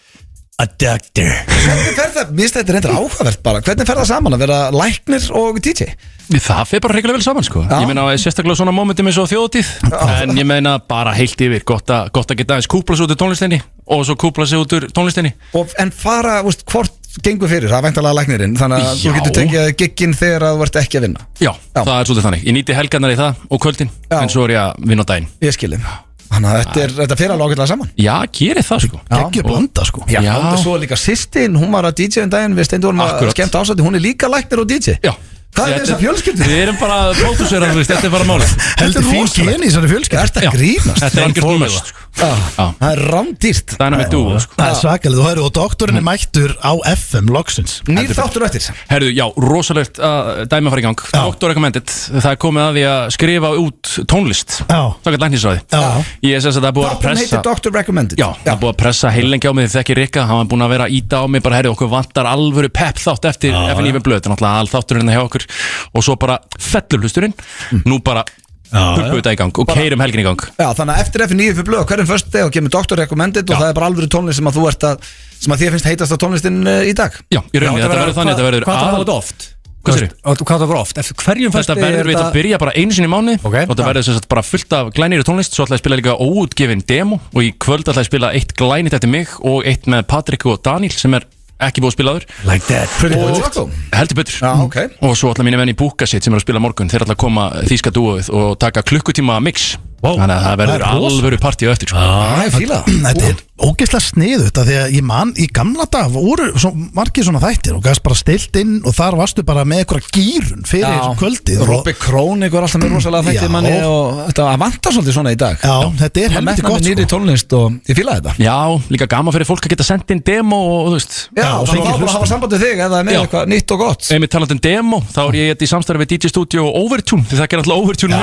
doctor. Hvernig fer það, mér finnst þetta reyndar áhugavert bara, hvernig fer það saman að vera læknir og DJ? Það fer bara reyngilega vel saman, sko. Ég meina, sérstaklega svona momentum eins og þjóðatíð, en ég meina bara heilt yfir, gott að geta aðeins kúpla sig út úr tónlistinni og svo kúpla sig út úr tónlistinni. En fara, hvort gengur fyrir, það er væntanlega læknirinn, þannig að þú getur tekið gigginn þegar þú ert ekki að vinna. Já, það er svolítið þannig. Ég nýti helgarnar í það og kvöldin, en svo er ég að vinna á daginn. Ég skil þig. Þannig að þetta fer alveg ágætlega saman. Já, gerir það, sko. Ekki blanda, sko. Já, og svo líka systin, hún var að DJ um daginn, við steindu að skemmta ásætti, hún er líka læknir og DJ. Já. Hvað er þessar fjölskyldur? Við erum bara pródúserar, þetta er bara málið. Heldur fín gen í þessari fjölskyldu. Þetta er grínast. Þetta er algjör dúlust. Það er rándýrt. Það er með dúl. Það er svakalega, og doktorinn er mættur á FM loksins. Nýr þáttur eftir. Herðu, já, rosalegt dæmi að fara í gang. Doktor recommended. Það er komið að því að skrifa út tónlist. Takk að læknisræði. Ég sess að það er búið að pressa. Þátturinn heitir Dr. Recommended. Já, það er búið að pressa heilengi á mig þegar þekki Rikka. Hann var búin að vera að íta á mig, bara herðu, okkur vantar alvöru pepp þátt eftir FNÍ blöð. Þetta er náttúrulega alþátturinn hjá okkur. Og svo bara fellur hlusturinn. Nú bara pumpu þetta í gang og keyrum helgin í gang. Já, þannig að eftir FM 95 blöð hverjum förstu deg og kemur Dr. Recommended og það er bara alvöru tónlist sem að þú ert sem að þér finnst heitast á tónlistin í dag. Já, í rauninni, þetta verður þannig, þetta verður Hvað það verður oft? Hvað sér? Hvað það verður oft? Eftir hverjum Þetta verður við að byrja bara einu sinni í mánuði og þetta verður sem sagt bara fullt af glænýri tónlist. Svo ætla ég að spila líka óútgefin demo og í kvöld ætla ég að spila eitt glænýtt eftir mig og eitt með Patrik og Daniel sem er ekki búið að spila áður. Like that. Heldur betur. Okay. Og svo ætla mínu venni Búka sitt sem er að spila morgun. Þeir ætla að koma þýska dúoð og taka klukkutíma mix. Þannig að það verður alvöru partí á eftir, sko. Ég fíla það. Þetta er ógeðslega sniðugt af því að ég man í gamla dag voru margir svona þættir og gæst bara stilt inn og þar varstu bara með einhverja gýrun fyrir kvöldið. Robby Krónik var alltaf með rosalega þættir manni og þetta vantar svolítið svona í dag. Já, þetta er helviti gott, nýri tónlist og ég fíla þetta. Já, líka gaman fyrir fólk að geta sendt inn demo og þú veist. Já, þannig að hafa samband við þig eða með eitthvað nýtt og gott. Ef við talandi um demo, þá er ég í samstarfi við DJ Studio og Overtune, því það gerir alltaf Overtune.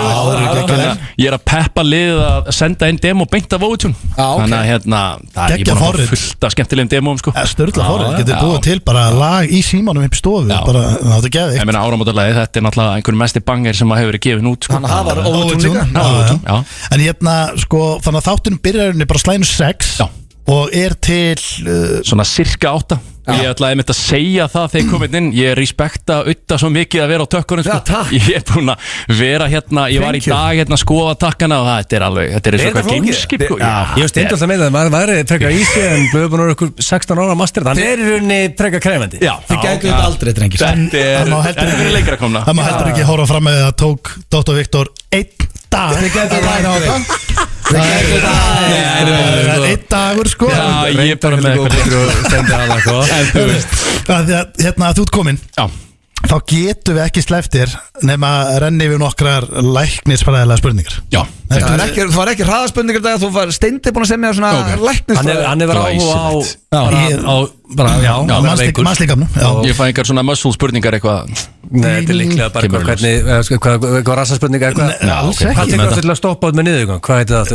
Ég er að peppa liðið að senda inn demo beint af Overtune. Þannig að hérna, það er ég búin að fullt af skemmtilegum demóum, sko. Sturla forrið, getur búið til bara lag í símanum upp í stofu, bara það er geðvikt. Ég meina áramótalagi, þetta er náttúrulega einhverjum mesti banger sem að hefur verið gefin út, sko. Þannig að það var Overtune líka. En hérna, sko, þannig að þáttunum byrjarinn er bara slænu 6 og er til svona cirka 8. Ég ætlaði einmitt að segja það þegar ég kom inn. Ég respekta Udda svo mikið að vera á tökkunum sko. Ég er búin að vera hérna. Ég var í dag hérna að skoða takkana og þetta er alveg, þetta er eins og eitthvað gameskip sko. Ég veist einnig alltaf með það, maður væri frekar ísi en blöðu búin að vera ykkur 16 ára master. Þannig er í rauninni frekar krefandi. Já, þið gætu þetta aldrei drengir. Þetta er lengra komna. Það má heldur ekki horfa fram með að tók Dr. Viktor 1 dag. Þið gætu læra á þetta. Það er 1 dagur sko. Já, ég er bara með Hérna þú ert kominn. Já. Þá getum við ekki sleppt nema að renni við nokkrar læknisfræðilega spurningar. Já. Það var ekki hraðaspurningar þegar þú var Steindi búin að segja mér svona læknisfræði. Hann er áhuga á mannslíkamnum. Ég fæ einhver svona muscle spurningar eitthvað. Nei, þetta er líklega bara hvað rassaspurningar Alls ekki. Hvað tekur það til að stoppa út með niðurgang? Hvað heitir það?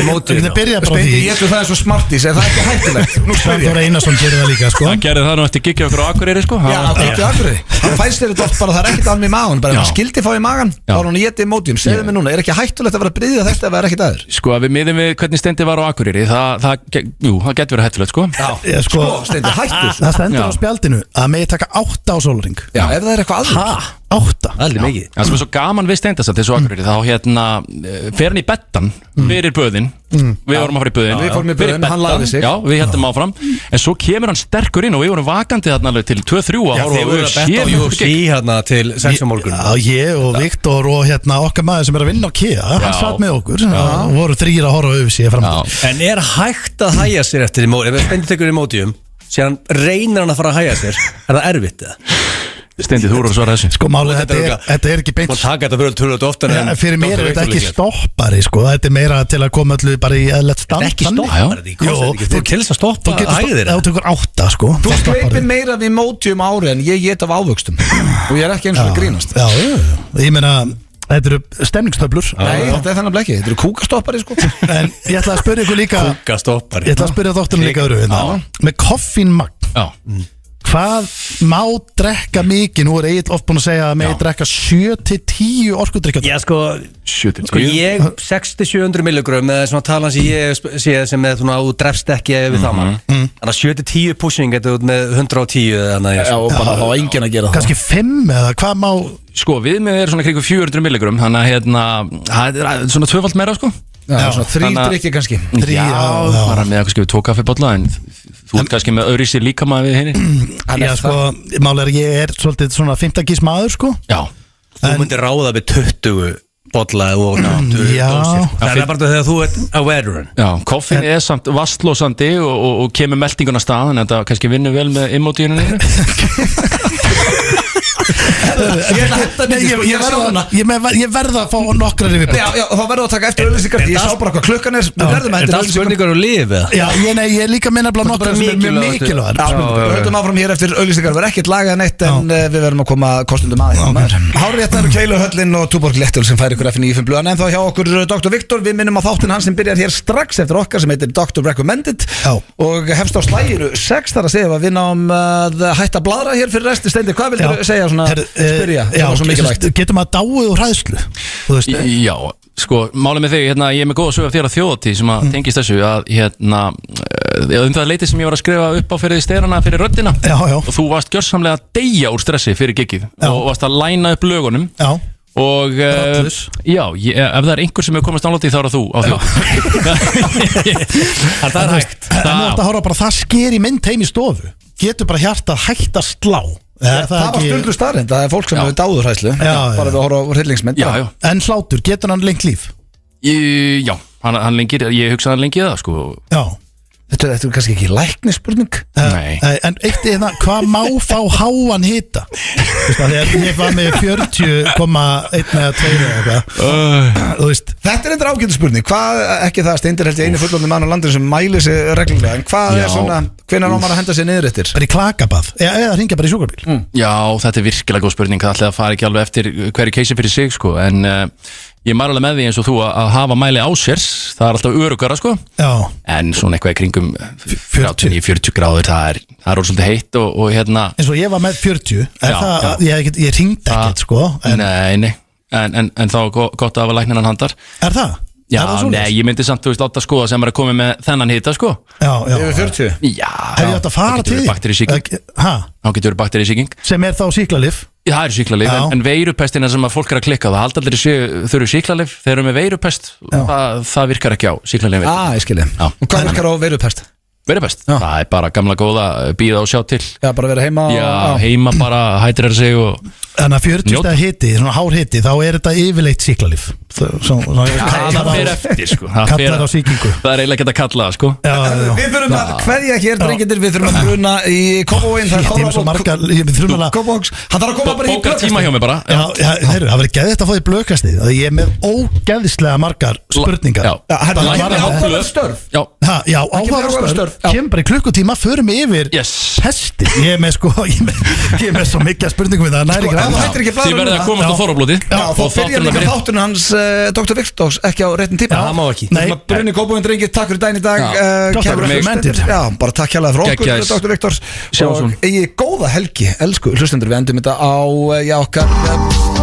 Mótium. Það byrja bara því. Ég það er svo smartís, er það ekki hættulegt? Nú spyr ég. Þóra Einarsson gerir það líka sko. Hann gerði það nú eftir gigja okkur á Akureyri sko. Já, ekki á Akureyri. Hann fæst þér þetta oft bara, það er ekkert alveg í magan. Bara hann skildi fá í magan, þá er hann étið mótium. Segðu mig núna, er ekki hættulegt að vera að bryðja þetta ef það er ekkert aður? Sko að við miðum við hvernig Steindi var á Akureyri, það getur verið hættulegt sko. Já, sko, Steindi, hættur. Það stendur á spjaldinu að megi taka 8 á sólarhring. Já, ef það er eitthvað aður. 8? Aldrei mikið. Það sem er svo gaman við Steindasand þessu Akureyri, þá hérna fer hann í bettan fyrir böðin. Við vorum að fara í böðin. Við fórum í böðin, hann lagði sig. Já, við heldum áfram. En svo kemur hann sterkur inn og við vorum vakandi þarna alveg til 2-3 að horfa Þið voru að betta á UFC hérna til 6 morgun. Já, ég og Viktor og hérna okkar maður sem er að vinna á KEA, hann satt með okkur og voru 3 að horfa á UFC framöndan. En er hægt að hægja sér eftir í móti? Ef Steindi tekur í mótium, síðan reynir hann að fara að hægja sér, er það erfitt eða? Steindi, þú eru að svara þessu. Sko málið, þetta er ekki beint. Og taka þetta fyrir tölvöld ofta en fyrir mér er þetta ekki stoppari sko. Þetta er meira til að koma öllu bara í eðlilegt stand. Þetta er ekki stoppari, þú kemst að stoppa hægðir. Þú tekur 8 sko. Þú sleipir meira við mótium ári en ég get af ávöxtum. Og ég er ekki eins og það grínast. Já, ég meina, þetta eru stemningstöflur. Nei, þetta er þannig blekki, þetta eru kúkastoppari sko. En ég ætla að spyrja ykkur líka. Kúkastoppari. Ég ætla að spyrja þóttunum líka öðru með koffínmagn. Já. Hvað má drekka mikið? Nú er Egill oft búin að segja að megi drekka 7-10 orkudrykkja. Já sko, ég 600-700 milligram eða svona talan sem ég sé sem með svona þú drefst ekki við það mann. Þannig að 7-10 pushing getur út með 110 þannig að já, og bara þá enginn að gera það. Kannski 5 eða hvað má. Sko við með er svona kringu 400 milligram. Þannig að hérna, það er svona 2-falt meira sko. Já, svona 3 drykki kannski. Já, bara með eitthvað skifið 2 kaffibolla en þú ert kannski með öðru sér líka maður við henni. Já sko, málega ég er svolítið svona 15 gís maður sko. Já. Þú myndir ráða við 20 bolla og 20 já. Dósir. Það er bara þegar þú ert a veteran. Já, koffin er samt vastlósandi og kemur meldinguna stað en þetta kannski vinnur vel með emotíuninu. Ég verða að fá nokkrar yfir. Já, þá verður að taka eftir auðlýsingar. Ég sá bara hvað klukkan er. Er það spurningar og líf eða? Já, ég er líka minna blá nokkrar sem er mjög mikilvæg. Við höldum áfram hér eftir auðlýsingar. Við erum ekkert lagað neitt en við verðum að koma kostundum aðeins. Hárrétt eru Keiluhöllin og Túborg Léttöl sem fær ykkur F95 blöðan. En þá hjá okkur Dr. Viktor. Við minnum á þáttinn hans sem byrjar hér strax eftir okkar sem heitir Dr. Recommended og hefst á slæginu 6 þar að segja að við náum að hætta að bladra hér fyrir resti. Steindi, hvað vildur segja svona spyrja? Getum að dáið úr hræðslu? Já, sko, málið með þig, hérna, ég er með góða sög af þér á þjóðatíð sem að tengist þessu að, hérna, það leiti sem ég var að skrifa upp á fyrir styrana fyrir röddina og þú varst gjörsamlega að deyja úr stressi fyrir giggið og varst að læna upp lögunum og já, ef það er einhver sem hefur komast ánlótið þá er það þú á þjóð. Það er hægt. Það er að horfa bara það sker í mynd heim í stofu. Getur bara hjartað hægt að slá. Það var stundlu starrend, það er fólk sem hefur dáður hræðslu bara við að horfa á hryllingsmynd. En hlátur, getur hann lengt líf? Já, hann lengir, ég hugsa hann lengið það sko. Já. Þetta er kannski ekki læknisspurning. Nei. En eitt er það, hvað má fá háan hita? Ég var með 40,1 eða 2 eða eitthvað. Þetta er eitthvað ágætu spurning. Hvað, ekki það Steindir held ég einu fullorðni mann á landinu sem mæli sig reglulega, en hvað er svona, hvenær á maður að henda sig niður eftir? Bara í klakabað, eða hringja bara í sjúkrabíl. Já, þetta er virkilega góð spurning. Það ætlaði að fara ekki alveg eftir hverju keisi fyrir sig sko, en ég er alveg með því eins og þú að hafa mæli á sér, það er alltaf örugara sko. Já. En svona eitthvað í kringum 39-40 gráður, það er svolítið heitt og hérna. Eins og ég var með 40, ég hringdi ekkert sko. Nei, en þá er gott að hafa læknirinn handar. Er það? Já, nei, ég myndi samt, þú veist, láta skoða sem er að koma með þennan hita, sko. Já, Yfir 40? Já, Hefði þetta að fara til þá getur verið bakterísýking. Sem er þá sýklalyf? Já, það er sýklalyf, en veirupestina sem að fólk er að klikka, það haldi aldrei þurru sýklalyf, þeir eru með veirupest, það virkar ekki á sýklalyf. Ég skilji. Og hvað virkar á veirupest? Veirupest? Það er bara gamla góða, býða og sjá til. Já, bara vera heima. Já, heima bara, hættir sig og... Þannig að 40 stæða hiti, svona hár hiti, þá er þetta yfirleitt sýklalyf. Það fer eftir, sko. Kallar á sýkingu. Það er eiginlega ekki að kalla það, sko. Við þurfum að kveðja hér, drengindir, við þurfum að bruna í Kópavoginn. Það þarf að koma bara í Bókar tíma hjá mig bara. Það verður geðið að fá því blöðkastið. Ég er með ógeðislega margar spurningar. Já, áhugaverð kemur bara í klukkutíma, förum yfir hesti. Ég er með svo mikið spurningum við það næri ekki Þið verður að komast á Þorrablóti. Þá byrjar líka þátturinn hans Dr. Victors ekki á réttin tíma. Það má ekki. Brunni Kópavoginn drengir, takk fyrir daginn í dag. Já, bara takk hérlega fyrir okkur Dr. Victors. Og eigi góða helgi, elsku hlustendur. Við endum þetta á okkar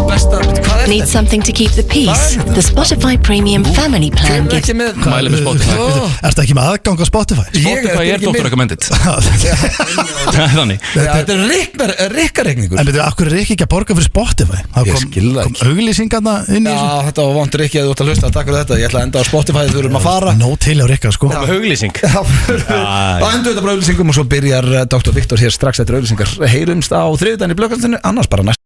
besta. Need something to keep the peace? The Spotify Premium Family Plan gives... Mæli með Spotify. Ertu ekki með aðgang á Spotify? Spotify er Dr. Recommended. Þannig. Þetta er rikkareikningur. En veitu, akkur er ekki að borga fyrir Spotify? Ég skil það ekki. Kom auglýsingarna inn í þessu? Já, þetta var vondur ekki að þú ætti að hlusta. Takk fyrir þetta. Ég ætla að enda á Spotify, þú erum að fara. Nó til á Rikka, sko. Það var auglýsing. Þá endur þetta bara auglýsingum og svo byrjar Dr. Victor hér strax eftir auglýsingar. Heyrumst á þriðjudaginn í Blöðkastinu, annars bara næst